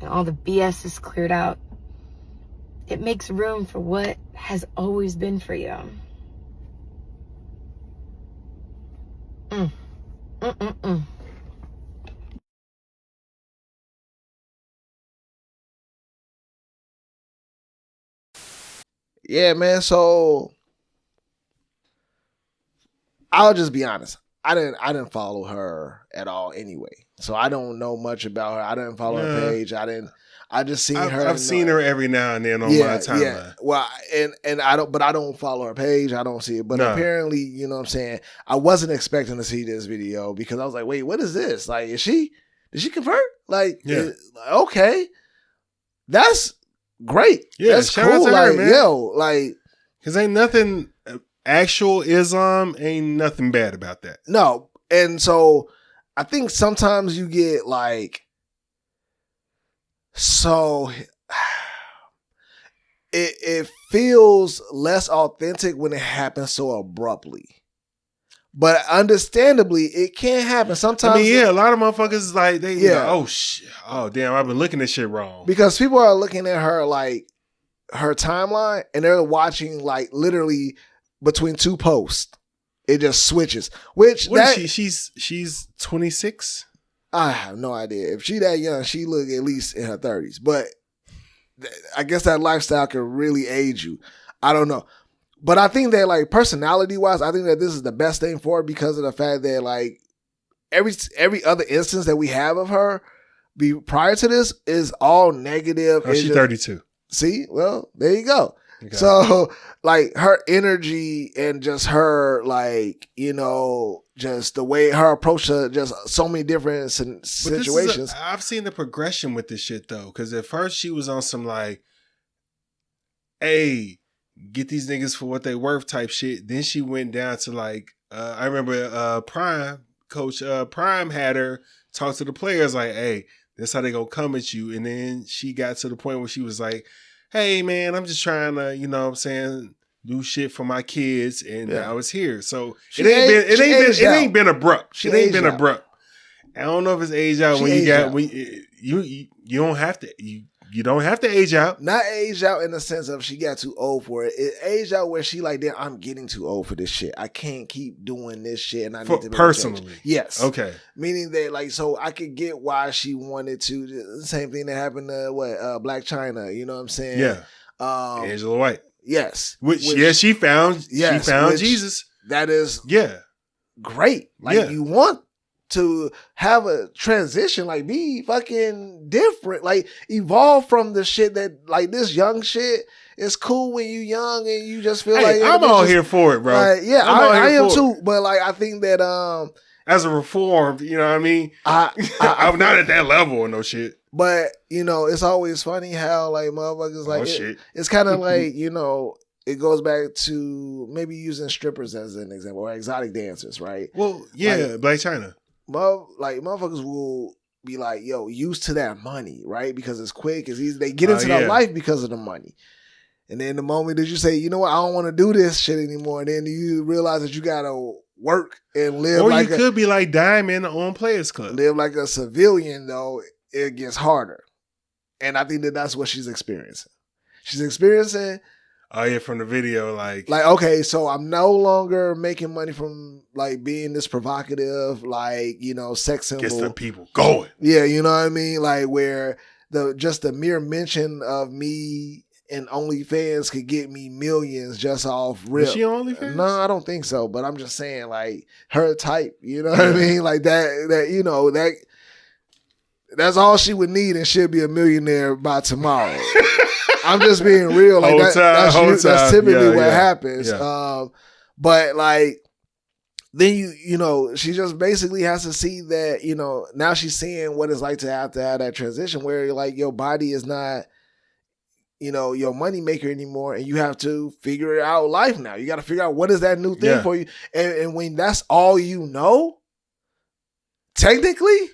and all the BS is cleared out, it makes room for what has always been for you. Yeah, man. So I'll just be honest. I didn't follow her at all anyway. So I don't know much about her. I didn't follow her page. I just seen her. I've seen her every now and then on my timeline. Yeah. Well, and I don't follow her page. I don't see it. But apparently, you know what I'm saying? I wasn't expecting to see this video because I was like, wait, what is this? Like, did she convert? Like, okay. That's great. Yeah, that's shout cool. out to Like, her, man. yo, like, because ain't nothing actual Islam, ain't nothing bad about that. No. And so I think sometimes you get like, so it feels less authentic when it happens so abruptly. But understandably, it can happen. Sometimes. I mean, a lot of motherfuckers like they like, oh shit, oh damn, I've been looking at shit wrong. Because people are looking at her like her timeline and they're watching like literally between two posts. It just switches. Which what is she? She's 26. I have no idea. If she that young, she look at least in her 30s. But I guess that lifestyle can really age you. I don't know. But I think that like personality-wise, I think that this is the best thing for her because of the fact that like every other instance that we have of her prior to this is all negative. Oh, she's 32. See? Well, there you go. Okay. So like her energy and just her like, you know, just the way her approach to just so many different situations. I've seen the progression with this shit though. Cause at first she was on some like, hey, get these niggas for what they worth type shit. Then she went down to like, I remember Coach Prime had her talk to the players like, hey, this how they gonna come at you. And then she got to the point where she was like, hey man, I'm just trying to, you know what I'm saying, do shit for my kids, and I was here. So it ain't been abrupt. It ain't been abrupt. I don't know if it's age out when you got you don't have to you don't have to age out. Not age out in the sense of she got too old for it. It aged out where she like, damn, I'm getting too old for this shit. I can't keep doing this shit, and I need to personally. Yes. Okay. Meaning that like, so I could get why she wanted to. The same thing that happened to Black China. You know what I'm saying? Yeah. Angela White. Yes. Which she found Jesus. That is great. Like you want to have a transition, like be fucking different, like evolve from the shit that like this young shit is cool when you young and you just feel like I'm all here for it, bro. Like, yeah, I am too. But like I think that as a reformed, you know what I mean? I'm not at that level or no shit. But you know, it's always funny how like motherfuckers like it's kind of like, you know, it goes back to maybe using strippers as an example or exotic dancers, right? Well, yeah, like, Black China. Like motherfuckers will be like, yo, used to that money, right? Because it's quick, it's easy. They get into their life because of the money. And then the moment that you say, you know what, I don't want to do this shit anymore, and then you realize that you gotta work and live. Or you could be like Diamond on Players Club. Live like a civilian, though, it gets harder. And I think that that's what she's experiencing. She's experiencing Oh yeah, from the video, like okay, so I'm no longer making money from like being this provocative, like, you know, sex symbol. Gets the people going. Yeah, you know what I mean? Like where the mere mention of me and OnlyFans could get me millions just off rip. Is she on OnlyFans? No, I don't think so. But I'm just saying, like, her type, you know what I mean? Like that, you know, that's all she would need, and she'll be a millionaire by tomorrow. I'm just being real. Like that's typically what happens. Yeah. But like, then you know, she just basically has to see that, you know, now she's seeing what it's like to have that transition where like your body is not, you know, your money maker anymore, and you have to figure out life now. You got to figure out what is that new thing for you. And when that's all you know, technically,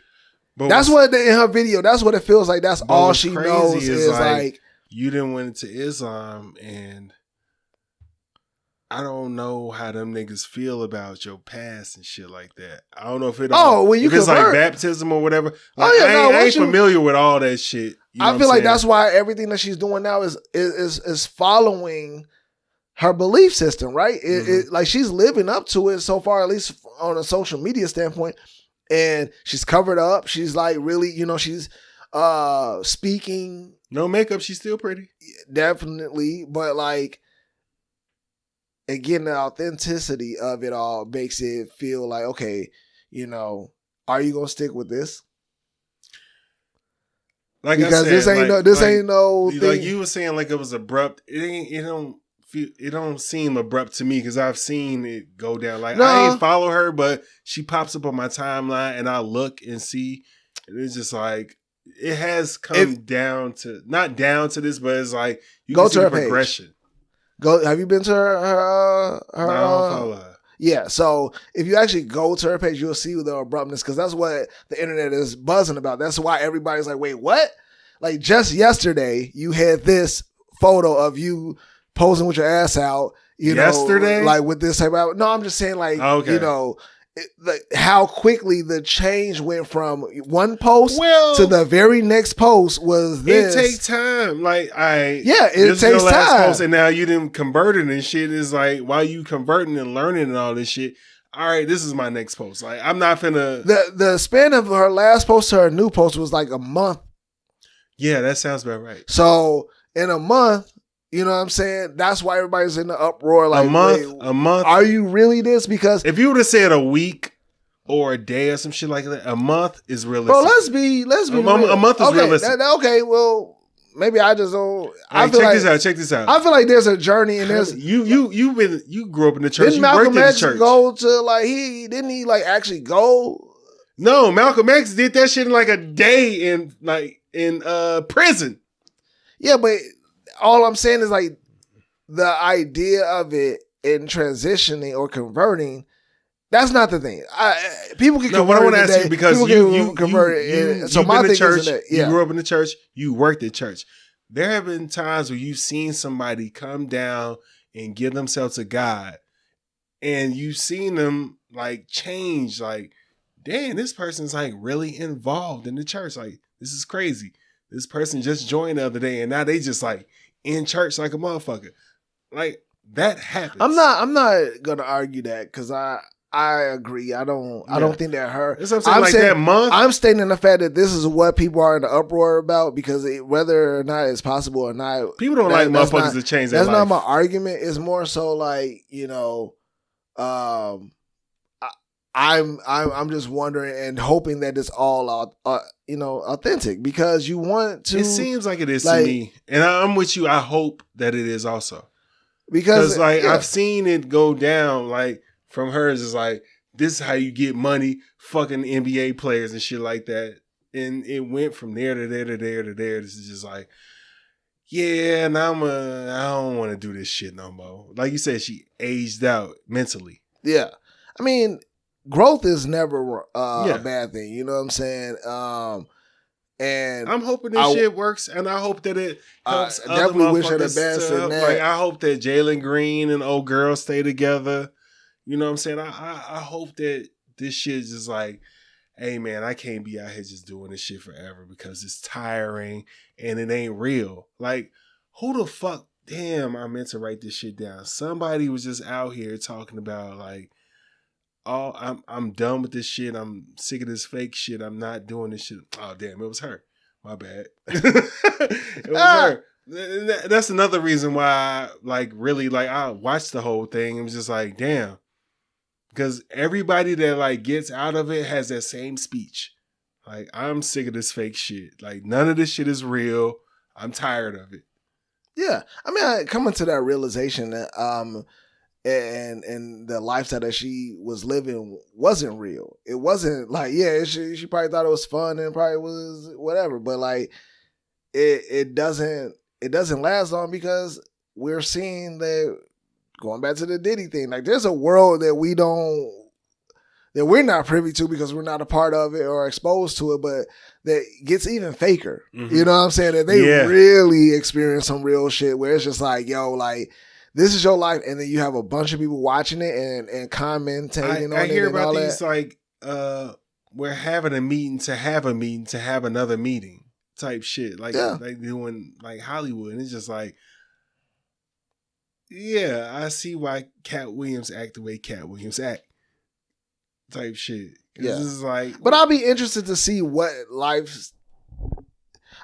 but that's what in her video, that's what it feels like. That's all she knows is like you didn't went into Islam, and I don't know how them niggas feel about your past and shit like that. I don't know if it when you if it's like baptism or whatever. Like, I ain't familiar with all that shit. I feel like that's why everything that she's doing now is following her belief system, right? It like she's living up to it so far, at least on a social media standpoint. And she's covered up. She's like really, you know, she's speaking. No makeup. She's still pretty. Definitely. But like, again, the authenticity of it all makes it feel like, okay, you know, are you going to stick with this? Like because I said, this ain't no thing. Like you were saying, like it was abrupt. It don't seem abrupt to me because I've seen it go down. Like I ain't follow her, but she pops up on my timeline and I look and see, and it's just like it has come down to not down to this, but it's like you go can to see her the progression. Page. Have you been to her? No, I don't follow her. Yeah, so if you actually go to her page, you'll see the abruptness because that's what the internet is buzzing about. That's why everybody's like, wait, what? Like just yesterday, you had this photo of you posing with your ass out, you know, like with this type of, no, I'm just saying like, you know, how quickly the change went from one post to the very next post was this. It takes time. Like it takes time. Post and now you didn't convert it and shit. It's like, while you converting and learning and all this shit, all right, this is my next post. Like I'm not finna. The span of her last post to her new post was like a month. Yeah, that sounds about right. So in a month, you know what I'm saying? That's why everybody's in the uproar. Like a month. Are you really this? Because if you would have said a week or a day or some shit like that, a month is realistic. Bro, let's be real. A month is realistic. Okay, well, maybe I just don't. Check this out. I feel like there's a journey in this. You grew up in the church. Didn't Malcolm X go to like he actually go? No, Malcolm X did that shit in like a day in prison. Yeah, but all I'm saying is like the idea of it in transitioning or converting. That's not the thing. People can convert. No, what I want to ask you because you convert it. So my thing is that you grew up in the church. You worked at church. There have been times where you've seen somebody come down and give themselves to God, and you've seen them like change. Like, damn, this person's like really involved in the church. Like, this is crazy. This person just joined the other day, and now they just like in church like a motherfucker. Like that happens. I'm not gonna argue that because I agree. I don't think that her. I'm saying, like that month. I'm stating the fact that this is what people are in the uproar about because whether or not it's possible or not, people don't like motherfuckers to change their life. That's not my argument. It's more so like, you know, I'm just wondering and hoping that it's all you know, authentic because you want to. It seems like it is to me, and I'm with you. I hope that it is also because like I've seen it go down like. From hers is like, this is how you get money, fucking NBA players and shit like that. And it went from there to there to there to there. This is just like, yeah, now I don't want to do this shit no more. Like you said, she aged out mentally. Yeah. I mean, growth is never a bad thing. You know what I'm saying? And I'm hoping this shit works, and I hope that it helps other definitely wish her the best in that. Like, I hope that Jalen Green and old girl stay together. You know what I'm saying? I hope that this shit is just like, hey man, I can't be out here just doing this shit forever because it's tiring and it ain't real. Like, who the fuck damn, I meant to write this shit down. Somebody was just out here talking about like, oh, I'm done with this shit. I'm sick of this fake shit. I'm not doing this shit. Oh, damn, it was her. My bad. It was her. That's another reason why, like, really, like, I watched the whole thing. It was just like, damn. Because everybody that, like, gets out of it has that same speech. Like, I'm sick of this fake shit. Like, none of this shit is real. I'm tired of it. Yeah. I mean, coming to that realization that, and the lifestyle that she was living wasn't real. It wasn't like, yeah, she probably thought it was fun and probably was whatever, but like it doesn't last long because we're seeing that, going back to the Diddy thing, like there's a world that we're not privy to because we're not a part of it or exposed to it, but that gets even faker. Mm-hmm. You know what I'm saying? That they really experience some real shit where it's just like, yo, like, this is your life, and then you have a bunch of people watching it and commentating on it. I hear about these like we're having a meeting to have a meeting to have another meeting type shit, like doing like Hollywood, and it's just like, yeah, I see why Cat Williams act the way Cat Williams act, type shit. Yeah, this is like, but I'll be interested to see what life's.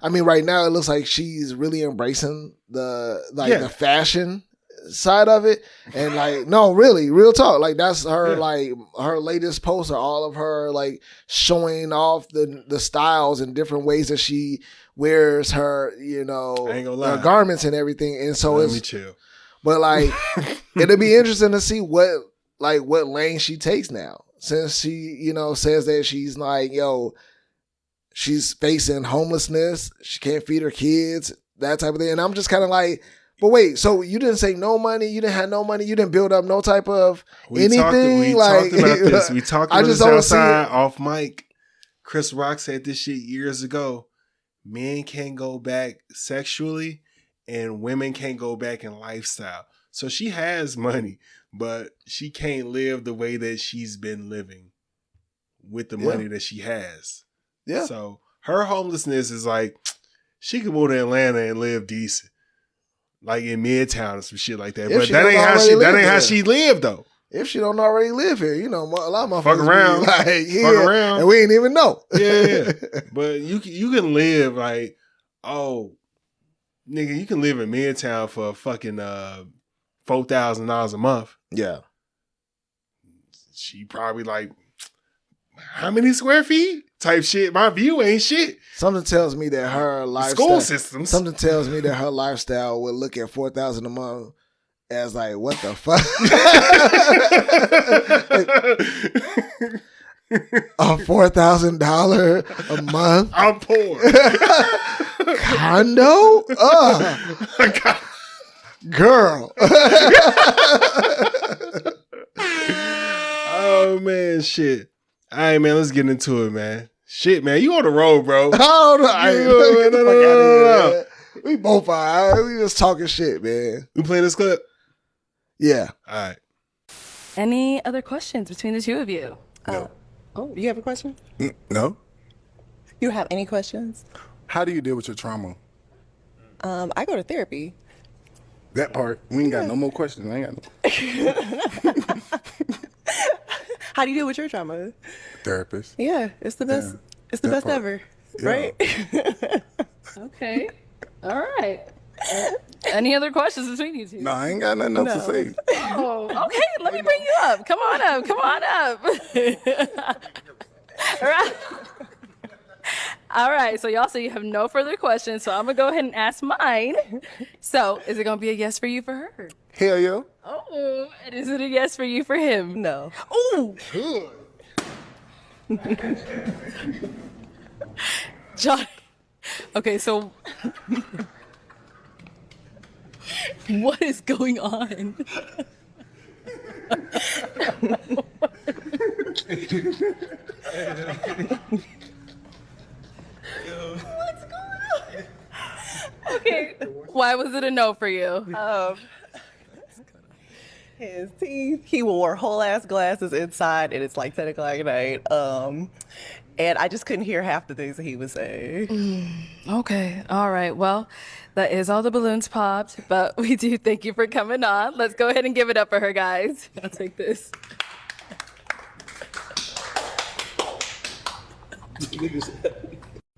I mean, right now it looks like she's really embracing the fashion side of it, and like, no, really, real talk, like that's her like her latest post, or all of her like showing off the styles and different ways that she wears her, you know, her garments and everything. And so let me chill. But like it'll be interesting to see what lane she takes now, since she, you know, says that she's like, yo, she's facing homelessness, she can't feed her kids, that type of thing. And I'm just kind of like, but wait, so you didn't say no money? You didn't have no money? You didn't build up no type of anything? We talked about this. We talked about this outside, off mic. Chris Rock said this shit years ago. Men can't go back sexually, and women can't go back in lifestyle. So she has money, but she can't live the way that she's been living with the money that she has. Yeah. So her homelessness is like, she could move to Atlanta and live decent. Like in Midtown or some shit like that. But that ain't how she lived though. If she don't already live here, you know, a lot of motherfuckers fuck around, like, fuck around, and we ain't even know. Yeah. But you can live like, oh, nigga, you can live in Midtown for fucking $4,000 a month. Yeah. She probably like, how many square feet? Type shit. My view ain't shit. Something tells me that her lifestyle, school systems. Something tells me that her lifestyle would look at $4,000 a month as like, what the fuck? A $4,000 a month? I'm poor. Condo? Girl. Oh man, shit. All right, man, let's get into it, man. Shit, man, you on the road, bro. Oh, no. We both are. We just talking shit, man. We playing this clip? Yeah. All right. Any other questions between the two of you? No. Oh, you have a question? No. You have any questions? How do you deal with your trauma? I go to therapy. That part. We ain't got no more questions. I ain't got no. How do you deal with your trauma? Therapist. Yeah, it's the best. Yeah, it's the best part. Ever, yeah. Right? Okay. All right. Any other questions between you two? No, I ain't got nothing else to say. Oh, okay. Let me bring you up. Come on up. Come on up. All right. All right. So y'all say you have no further questions. So I'm going to go ahead and ask mine. So is it going to be a yes for you for her? Hell yeah. Oh, and is it a yes for you for him? No. Oh. John. Okay, so what is going on? What's going on? Okay, why was it a no for you? His teeth. He wore whole ass glasses inside, and it's like 10 o'clock at night. And I just couldn't hear half the things that he was saying. Okay. All right. Well, that is all the balloons popped, but we do thank you for coming on. Let's go ahead and give it up for her, guys. I'll take this.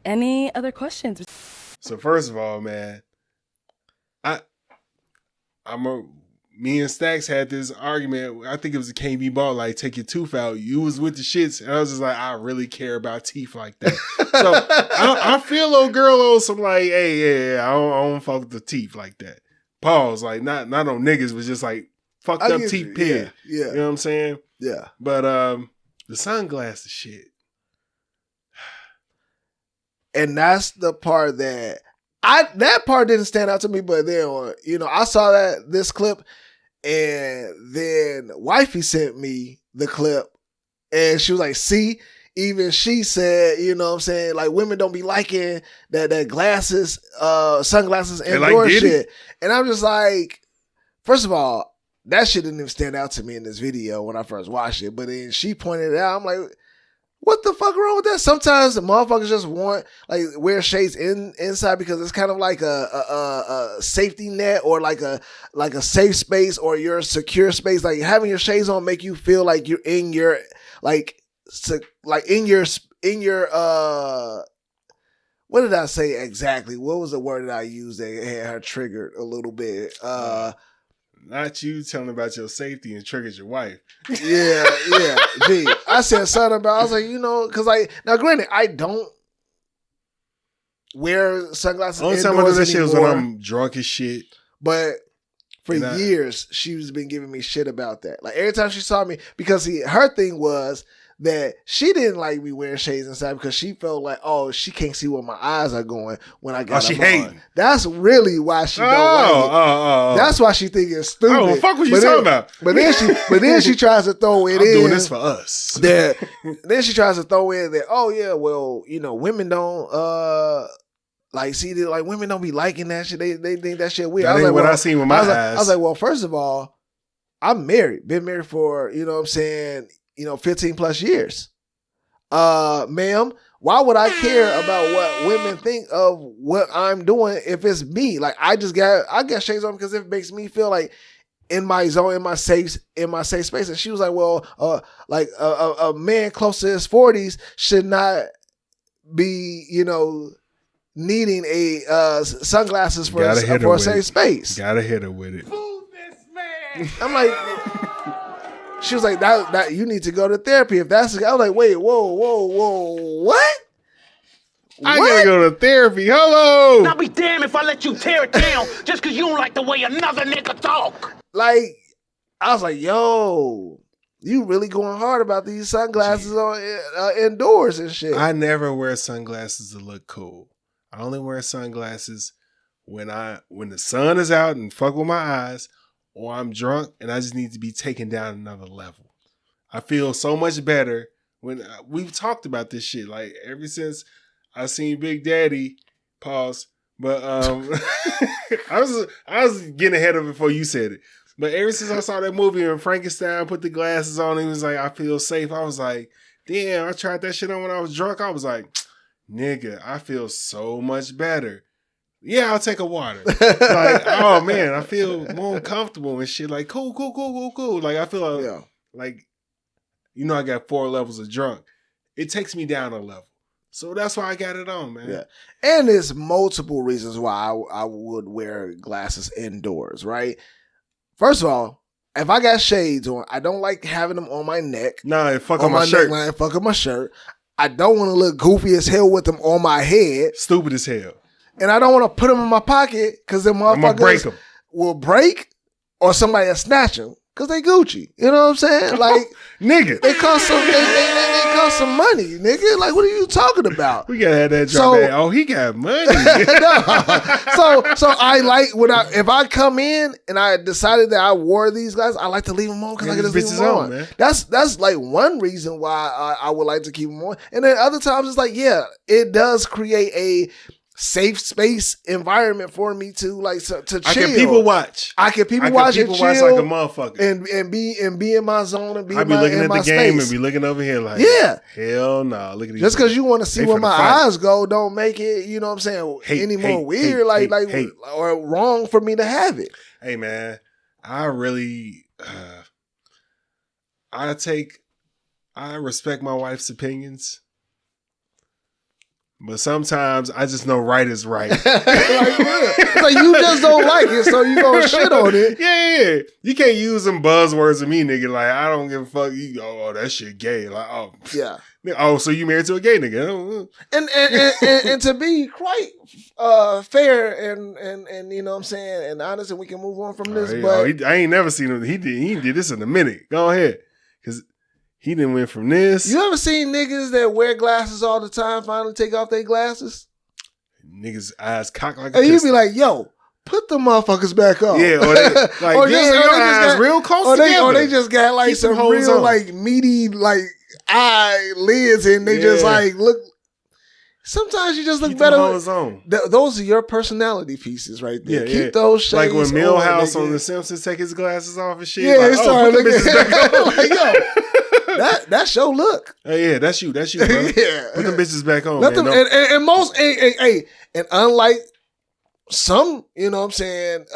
Any other questions? So first of all, man, me and Stacks had this argument. I think it was a KB ball, like take your tooth out. You was with the shits, and I was just like, I really care about teeth like that. So I feel little girl on some like, hey, yeah, I don't fuck with the teeth like that. Pause, like not on niggas, but just like fucked up teeth. Pig. Yeah. You know what I'm saying? Yeah. But the sunglasses shit. And that's the part that part didn't stand out to me, but then I saw this clip, and then wifey sent me the clip, and she was like, see, even she said, you know what I'm saying, like women don't be liking that glasses, sunglasses indoor shit. And I'm just like, first of all, that shit didn't even stand out to me in this video when I first watched it, but then she pointed it out. I'm like, what the fuck wrong with that? Sometimes the motherfuckers just want wear shades inside because it's kind of like a safety net or like a safe space or your secure space. Like having your shades on make you feel like you're in your what did I say exactly? What was the word that I used that had her triggered a little bit? Not you telling about your safety and triggers your wife. Yeah. Gee, I said something about, I was like, because now granted, I don't wear sunglasses Only time I do that shit was when I'm drunk as shit. But for years, she's been giving me shit about that. Like every time she saw me, because her thing was that she didn't like me wearing shades inside because she felt like, oh, she can't see where my eyes are going when I got them on. That's really why she don't like it. That's why she think it's stupid. Oh, fuck what you talking about? But then she tries to throw it in. I'm doing this for us. Then she tries to throw in that, oh yeah, well, women don't women don't be liking that shit. They think that shit weird. That ain't what I seen with my eyes. I was like, well, first of all, I'm married. Been married for, 15 plus years. Ma'am, why would I care about what women think of what I'm doing if it's me? Like I got shades on because it makes me feel like in my zone, in my safe space. And she was like, well, a man close to his 40s should not be, needing sunglasses for a safe space. Gotta hit her with it. Move this man. I'm like, she was like, that you need to go to therapy. If that's, I was like, wait, whoa, what? I gotta go to therapy. Hello. I'll be damned if I let you tear it down just because you don't like the way another nigga talk. Like, I was like, yo, you really going hard about these sunglasses on indoors and shit. I never wear sunglasses to look cool. I only wear sunglasses when the sun is out and fuck with my eyes, or I'm drunk and I just need to be taken down another level. I feel so much better when we've talked about this shit. Like ever since I seen Big Daddy, pause. But I was getting ahead of it before you said it. But ever since I saw that movie and Frankenstein put the glasses on, he was like, I feel safe. I was like, damn, I tried that shit on when I was drunk. I was like, nigga, I feel so much better. Yeah, I'll take a water. Like, oh man, I feel more comfortable and shit. Like, cool. Like, I feel like, I got 4 levels of drunk. It takes me down a level. So that's why I got it on, man. Yeah. And there's multiple reasons why I would wear glasses indoors, right? First of all, if I got shades on, I don't like having them on my neck. Nah, fuck on my shirt. Neckline, fuck on my shirt. I don't want to look goofy as hell with them on my head. Stupid as hell. And I don't want to put them in my pocket because them motherfuckers will break or somebody will snatch them because they Gucci. You know what I'm saying? Like, nigga, they cost some. They cost some money, nigga. Like, what are you talking about? We gotta have that drop. Oh, he got money. So I like if I come in and I decided that I wore these glasses, I like to leave them on because I can just leave them on. Man. That's like one reason why I would like to keep them on. And then other times it's like, yeah, it does create safe space environment for me to like to chill. I can people watch. I can people watch and chill like a motherfucker, and be in my zone and be. I be looking at the game and be looking over here like, hell no. Nah, look at these. Just because you want to see where my eyes go, don't make it. You know what I'm saying? Any more weird, or wrong for me to have it. Hey man, I really, I respect my wife's opinions. But sometimes I just know right is right. like you just don't like it, so you gonna shit on it. Yeah. You can't use them buzzwords of me, nigga. Like, I don't give a fuck. You oh, that shit gay. Like, oh. Yeah. Oh, so you married to a gay nigga. And to be quite fair and you know what I'm saying, and honest, and we can move on from this. But I ain't never seen him. He did this in a minute. Go ahead. Because he didn't win from this. You ever seen niggas that wear glasses all the time finally take off their glasses? Niggas' eyes cocked like a and pistol. You be like, yo, put the motherfuckers back on. Yeah, or they, like, or damn, your eyes real close together. Or they just got like some real like meaty like eyelids and they just like look. Sometimes you just look better. Those are your personality pieces right there. Keep those shades like when Milhouse on The Simpsons take his glasses off and shit. Yeah, like, he started looking back on. like, yo, that's your look. Yeah, that's you, bro. Yeah. Put them bitches back on. Man, them, and most, and unlike some, you know what I'm saying,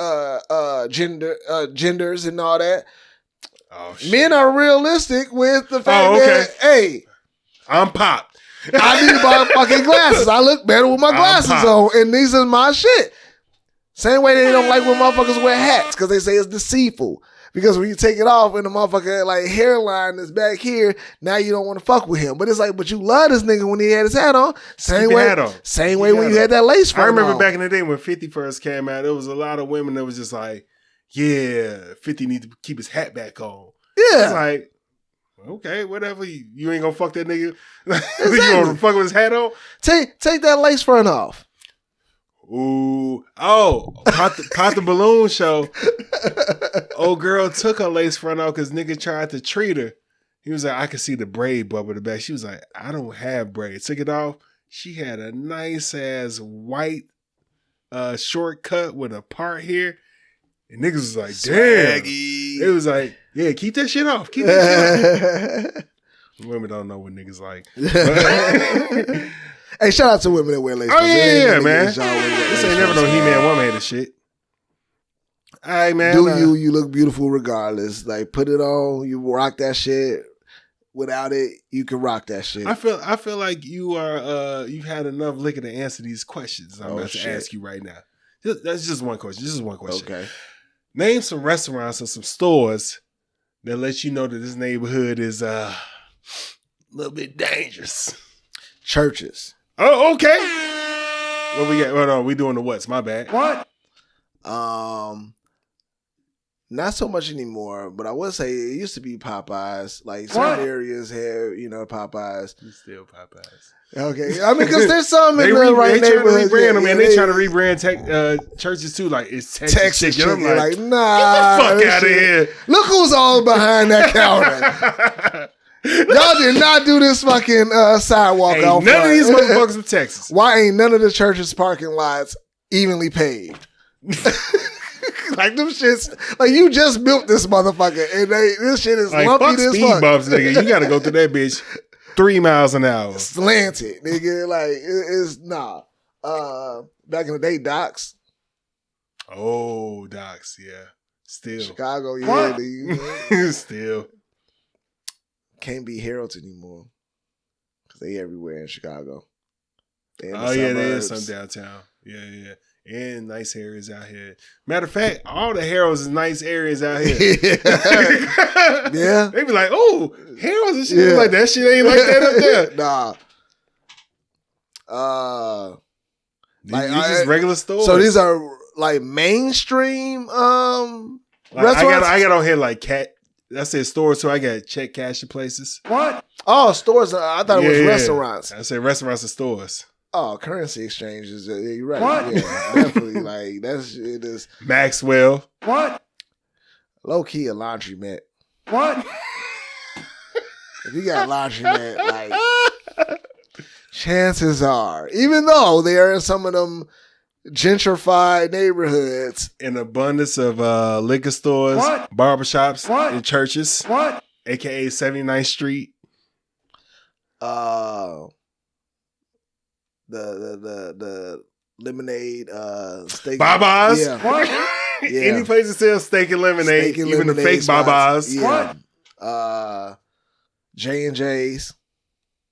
genders and all that, men are realistic with the fact that, hey, I'm pop. I need my fucking glasses. I look better with my glasses on, and these are my shit. Same way they don't like when motherfuckers wear hats because they say it's deceitful. Because when you take it off and the motherfucker like hairline is back here, now you don't want to fuck with him. But it's like, but you love this nigga when he had his hat on. Same way when you had that lace front. I remember back in the day when 50 first came out, there was a lot of women that was just like, yeah, 50 need to keep his hat back on. Yeah. It's like, okay, whatever. You ain't gonna fuck that nigga. Exactly. You gonna fuck with his hat on? Take that lace front off. Ooh. Oh, Pop the Balloon show. Old girl took her lace front off because nigga tried to treat her. He was like, I could see the braid bubble in the back. She was like, I don't have braids. Took it off. She had a nice ass white short cut with a part here. And niggas was like, damn. Swaggy. It was like, yeah, keep that shit off. Keep that shit off. Women don't know what niggas like. Hey, shout out to women that wear lace. Oh, yeah, man. This ain't never no He-Man woman hater shit. All right, man. You look beautiful regardless. Like, put it on. You rock that shit. Without it, you can rock that shit. I feel like you are you've had enough liquor to answer these questions I'm about to ask you right now. That's just one question. This is one question. Okay. Name some restaurants or some stores that let you know that this neighborhood is a little bit dangerous. Churches. Oh, okay. What we got? Hold on, we doing the what's? My bad. What? Not so much anymore, but I would say it used to be Popeyes. Like some areas have, Popeyes. It's still Popeyes. Okay, I mean, because there's some in the right neighborhood. They trying to rebrand churches too. Like it's Texas chicken. I'm like, nah, get the fuck out of here. Look who's all behind that counter. Y'all did not do this fucking sidewalk out front. None of these motherfuckers in Texas. Why ain't none of the churches' parking lots evenly paved? Like them shits, like you just built this motherfucker, and this shit is like, lumpy as speed bumps, nigga. You got to go through that bitch 3 miles an hour, slanted, nigga. Like it's nah. Back in the day, docks. Oh, docks, yeah. Still Chicago, yeah. Still can't be Heralds anymore because they everywhere in Chicago. Oh yeah, there is some downtown. Yeah. And nice areas out here. Matter of fact, all the Heralds is nice areas out here. Yeah. They be like, oh, Heralds and shit. Yeah. Like, that shit ain't like that up there. Nah. These just regular stores. So these are like mainstream restaurants? I got on here like I said stores, so I got check cashing places. What? Oh, stores. I thought it was restaurants. I said restaurants and stores. Oh, currency exchanges. You're right. What? Yeah, definitely. Like that shit is Maxwell. What? Low key a laundromat. What? If you got a laundromat, like chances are, even though they are in some of them gentrified neighborhoods, an abundance of liquor stores, barbershops, and churches, aka 79th Street. The lemonade steak. Babas. Yeah. Yeah. Any place that sells steak and lemonade, Steak and even the lemonade fake spots. Babas. Yeah. J&J's.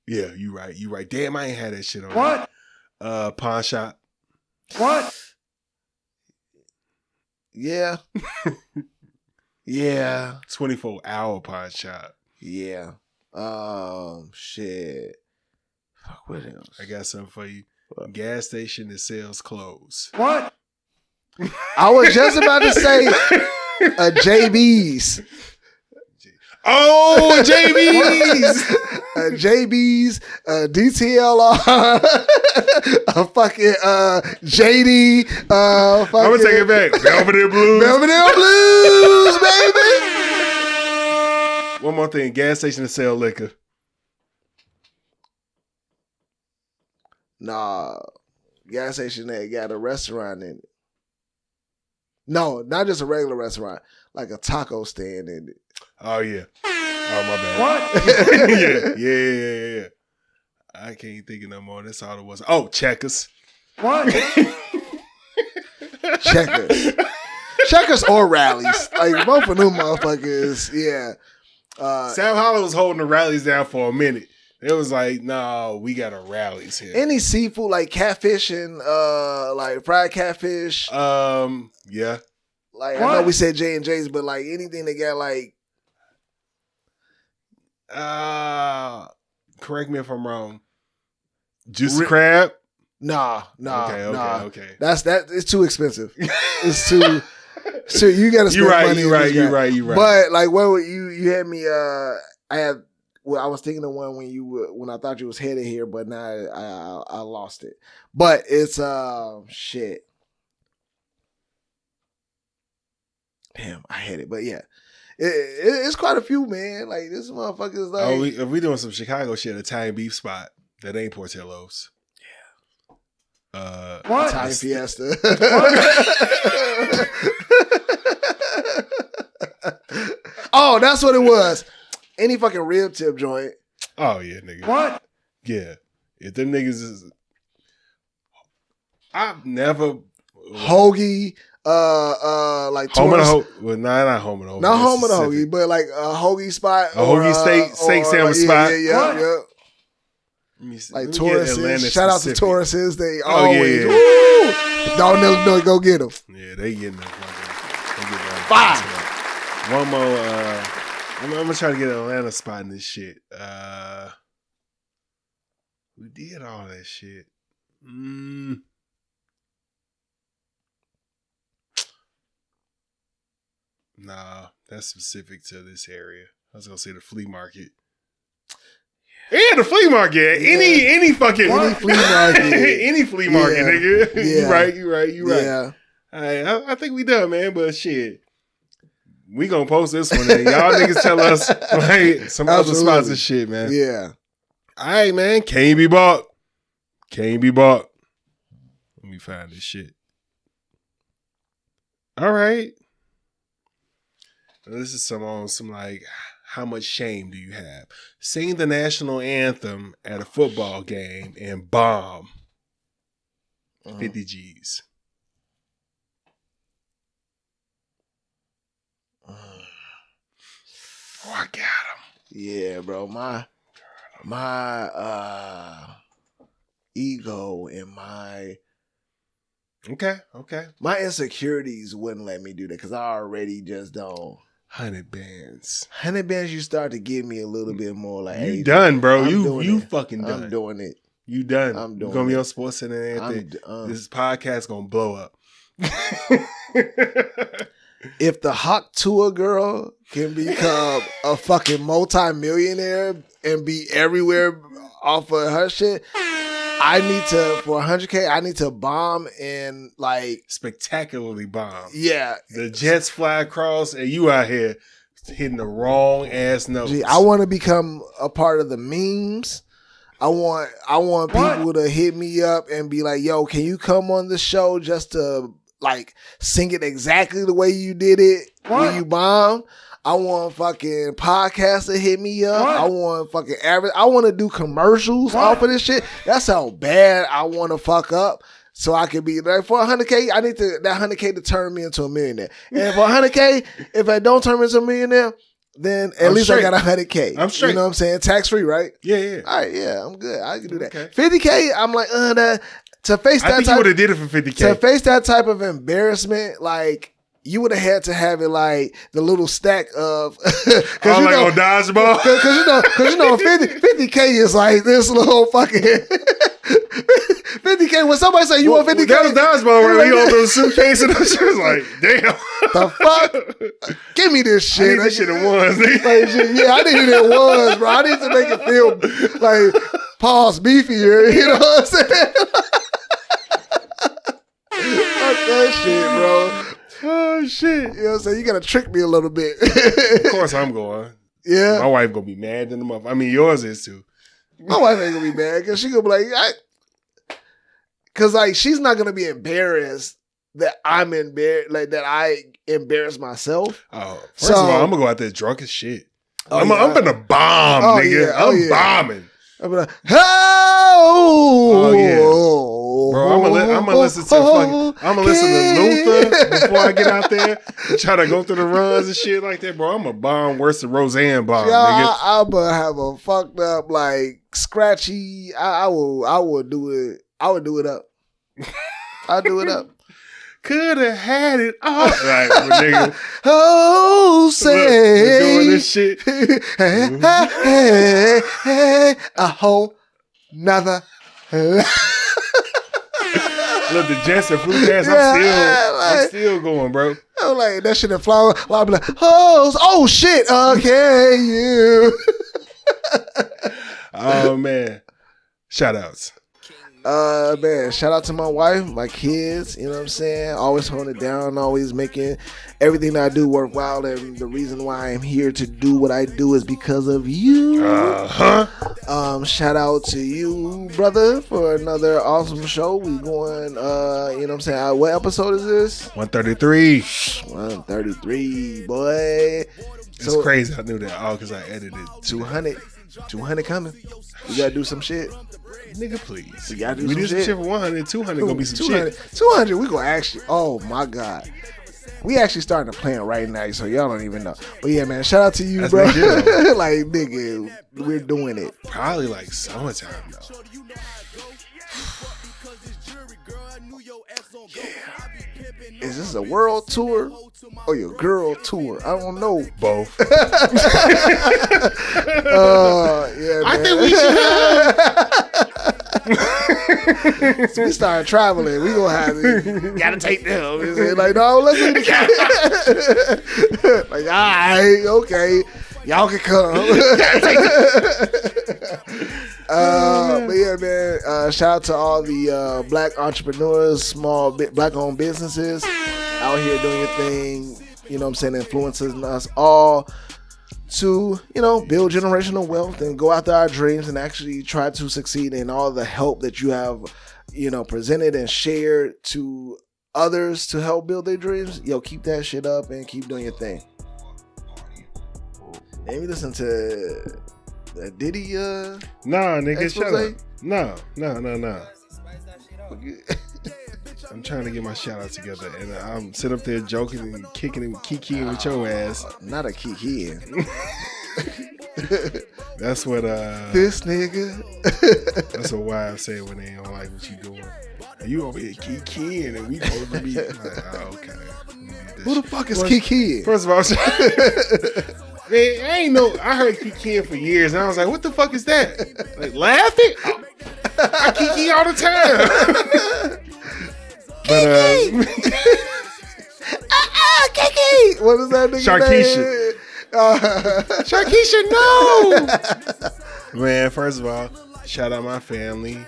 Yeah, you right. Damn, I ain't had that shit on. Pawn shop. Yeah. Yeah. 24-hour pawn shop. Yeah. Shit. Fuck, what else? I got something for you. Gas station that sells clothes. I was just about to say a JB's. Oh, JB's. JB's, DTLR, a fucking JD. I'm gonna take it back. Belvedere Blues. Belvedere Blues, baby. One more thing. Gas station that sell liquor. Nah, gas station that got a restaurant in it. No, not just a regular restaurant, like a taco stand in it. Oh yeah. Oh my bad. Yeah. I can't think of no more. That's all it was. Oh, Checkers. Checkers or rallies. Like both of them motherfuckers. Yeah. Sam Hollow was holding the rallies down for a minute. It was like, no, we got a rallies here. Any seafood like catfish and like fried catfish. Yeah. Like I know we said J&J's, but like anything that got like. Correct me if I'm wrong. Juicy crab? Nah. Okay. That's it's too expensive. It's too. So you got to spend money. You're right. But like, what you had me? I was thinking of one when I thought you was headed here, but now I lost it. But it's shit. Damn, I had it. But yeah. It's quite a few, man. Like this motherfucker's like. If we doing some Chicago shit, Italian beef spot that ain't Portillo's. Yeah. Italian Fiesta. Oh, that's what it was. Any fucking rib tip joint. Oh yeah, nigga. Yeah. If them niggas is, I've never hoagie. Like home of the hoagie. Well, not home of the hoagie. Not home of the hoagie, but like a hoagie spot. A hoagie steak sandwich spot. Yeah. Like Tauruses. Shout out to Tauruses. They always. Yeah. Don't know go get them. Yeah, they getting them. Fine. One more. I'm gonna try to get an Atlanta spot in this shit. We did all that shit. Nah, that's specific to this area. I was gonna say the flea market. Yeah, the flea market. Yeah. Any flea market. Any flea market, nigga. Yeah. You right. Yeah. I think we done, man. But shit, we gonna post this one. And y'all niggas tell us like some other spots and shit, man. Yeah. All right, man. Can't be bought. Let me find this shit. All right. This is some like, how much shame do you have? Sing the national anthem at a football game and bomb. 50 G's. Oh, I got him. Yeah, bro. My ego and my Okay. my insecurities wouldn't let me do that because I already just don't. 100 bands. 100 bands, you start to give me a little bit more like, you done, bro. You fucking done. I'm doing it. You done. I'm doing it. You're going to be on Sports Center and everything. This podcast going to blow up. If the Hawk Tour girl can become a fucking multi-millionaire and be everywhere off of her shit, I need to, for 100K, I need to bomb and like spectacularly bomb. Yeah. The jets fly across and you out here hitting the wrong ass notes. I want to become a part of the memes. I want people to hit me up and be like, yo, can you come on the show just to like sing it exactly the way you did it when you bombed? I want fucking podcasts to hit me up. I want fucking I want to do commercials off of this shit. That's how bad I want to fuck up. So I could be like, for 100K, I need that 100K to turn me into a millionaire. And for 100K, if I don't turn me into a millionaire, then at least I got 100K. I'm straight. You know what I'm saying? Tax free, right? Yeah. All right, yeah, I'm good. I can do that. Okay. 50K, I'm like, to face that I think you would have did it for 50K. To face that type of embarrassment, like, you would have had to have it like the little stack of like on dodgeball. Because you know 50K is like this little fucking 50K. When somebody say you want 50K, that was dodgeball where he opened the suitcase and she was like, "Damn, the fuck, give me this shit." I need this shit at once. Yeah, I need it at once, bro. I need to make it feel like Paul's beefier. You know what I'm saying? Fuck that shit, bro. Oh shit! You know what I'm saying? You gotta trick me a little bit. Of course, I'm going. Yeah, my wife gonna be mad in the month. I mean, yours is too. My wife ain't gonna be mad because she gonna be like, because like she's not gonna be embarrassed that I'm embarrassed, like that I embarrass myself. Oh, first of all, I'm gonna go out there drunk as shit. I'm yeah. gonna bomb, nigga. Yeah. I'm bombing. I'm like, oh yeah, bro. I'm gonna listen to I'm gonna listen to Luther before I get out there and try to go through the runs and shit like that, bro. I'm a bomb worse than Roseanne bomb, nigga. I'm gonna have a fucked up like scratchy. I would do it. I would do it up. I'll do it up. Could have had it all. Right, nigga. Oh, say. Look, we're doing this shit. A whole nother. Look, the Jets and Fruit Cats, I'm still going, bro. I'm like, that shit in flower. I'll be like, oh shit. Okay, you. Oh, man. Shout outs. Man, shout out to my wife, my kids, you know what I'm saying? Always holding it down, always making everything that I do worthwhile. And the reason why I'm here to do what I do is because of you. Shout out to you, brother, for another awesome show. We going, you know what I'm saying? What episode is this? 133. 133, boy. It's crazy. I knew that all because I edited 200 coming. We gotta do some shit. Nigga, please. We gotta do some shit. Some shit for 100. 200 gonna be some 200, shit. 200, we gonna actually, oh my God. We actually starting to plan right now, so y'all don't even know. But yeah, man, shout out to you, bro. Like, nigga, we're doing it. Probably like summertime, though. Yeah. Is this a world tour or your girl tour? I don't know. Both. Yeah, I man. think we should So we started traveling. We gonna have to gotta take them. Like, no, let's do it. Like, all right, okay. Y'all can come. But yeah, man, shout out to all the black entrepreneurs, small black-owned businesses out here doing your thing, you know what I'm saying, influencing us all to, you know, build generational wealth and go after our dreams and actually try to succeed in all the help that you have, you know, presented and shared to others to help build their dreams. Yo, keep that shit up and keep doing your thing. And we listen to Diddy Nah, nigga, expose? Shut up. No. I'm trying to get my shout out together and I'm sitting up there joking and kicking and kikiing with your ass. Not a kikiing. That's what this nigga. That's what wives say when they don't like what you doing. And you over here kikiing and we supposed to be like, oh, okay. Who the fuck is kikiing? First of all, man, I heard kikiing for years and I was like, what the fuck is that? Like laughing? Oh, I kiki all the time. But Kiki! What is that nigga Sharkeisha. Sharkeisha, no! Man, first of all, shout out my family.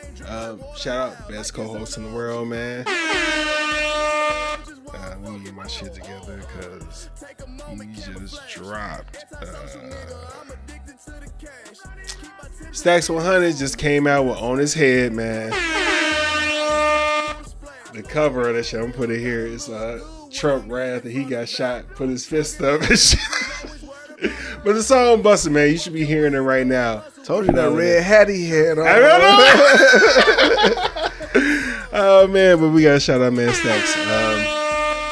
Shout out best co-host in the world, man. let me get my shit together because he just dropped. Stacks 100 just came out with On His Head, man. The cover of that shit, I'm gonna put it here. It's Trump wrath that he got shot, put his fist up and shit. But the song busting, man. You should be hearing it right now. Told you that red hat he had on. I don't know. Oh man, but we gotta shout out man Stacks.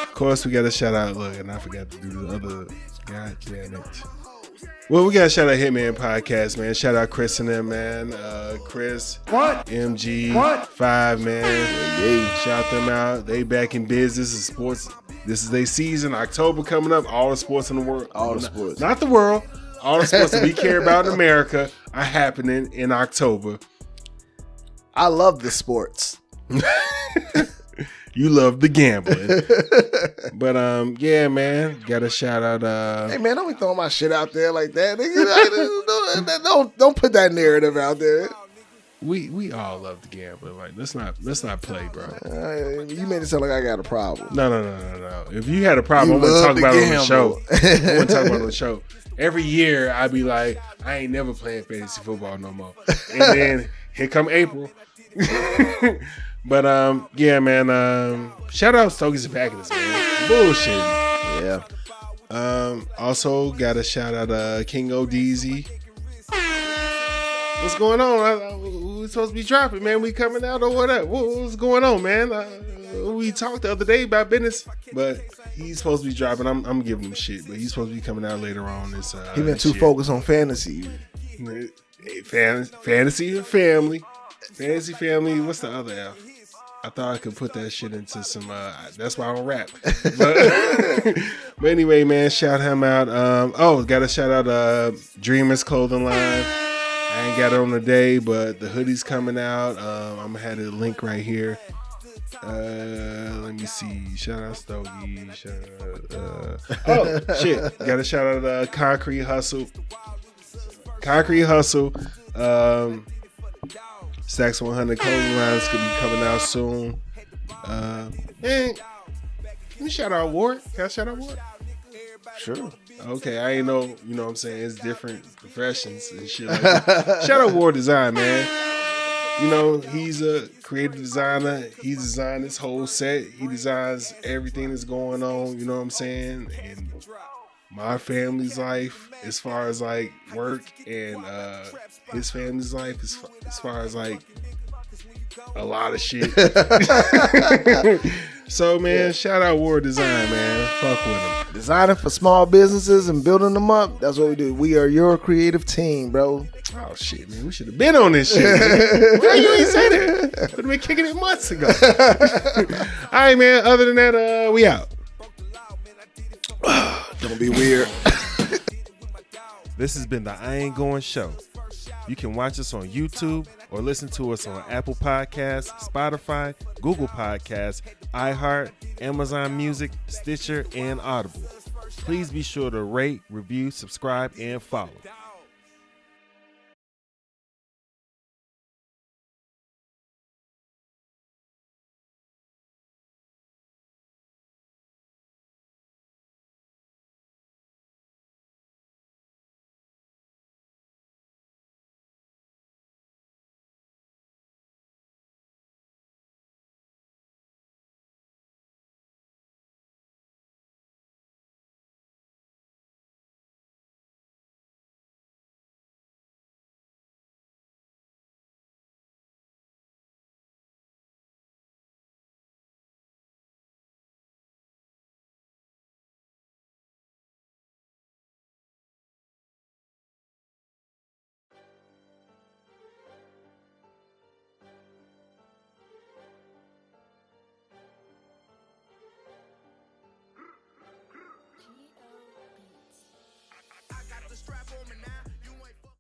Of course we gotta shout out. Look, and I forgot to do the other. God damn it. Well, we gotta shout out Hitman Podcast, man. Shout out Chris and them, man. Chris, what? MG, what? 5, man. Yeah, shout them out. They back in business. This is sports. This is their season. October coming up. All the sports in the world. All the sports. Not the world. All the sports that we care about in America are happening in October. I love the sports. You love the gambling. But yeah, man. Gotta shout out hey man, don't be throwing my shit out there like that. Don't put that narrative out there. We all love the gambling. Like let's not play, bro. You made it sound like I got a problem. No. If you had a problem, I wouldn't talk about it on the show. I wouldn't talk about it on the show. Every year I'd be like, I ain't never playing fantasy football no more. And then here come April. But yeah, man. Shout out Stogies and Packers, man. Bullshit. Yeah. Also gotta shout out King O'Deezy. What's going on? We supposed to be dropping, man. We coming out or whatever. What's going on, man? We talked the other day about business, but he's supposed to be dropping. I'm giving him shit, but he's supposed to be coming out later on. This he been too focused on fantasy. Fantasy or family? Fantasy family. What's the other F? I thought I could put that shit into some. That's why I don't rap. But anyway, man, shout him out. Gotta shout out Dreamers Clothing Line. I ain't got it on the day, but the hoodie's coming out. I'm gonna have the link right here. Let me see. Shout out Stogie. Shit. Gotta shout out Concrete Hustle. Stacks 100 clothing lines could be coming out soon. Let me shout out Ward. Can I shout out Ward? Sure. Okay, I ain't know, you know what I'm saying? It's different professions and shit like that. Shout out Ward Design, man. You know, he's a creative designer. He designed this whole set. He designs everything that's going on, you know what I'm saying? And my family's life as far as like work and his family's life as far as like a lot of shit. So man, shout out Ward Design, man. Fuck with him. Designing for small businesses and building them up. That's what we do. We are your creative team, bro. Oh shit, man. We should have been on this shit. Why you ain't say that? Would have been kicking it months ago. All right, man. Other than that, we out. Don't be weird. This has been the I Ain't Going Show. You can watch us on YouTube or listen to us on Apple Podcasts, Spotify, Google Podcasts, iHeart, Amazon Music, Stitcher, and Audible. Please be sure to rate, review, subscribe, and follow. I got the strap on me now.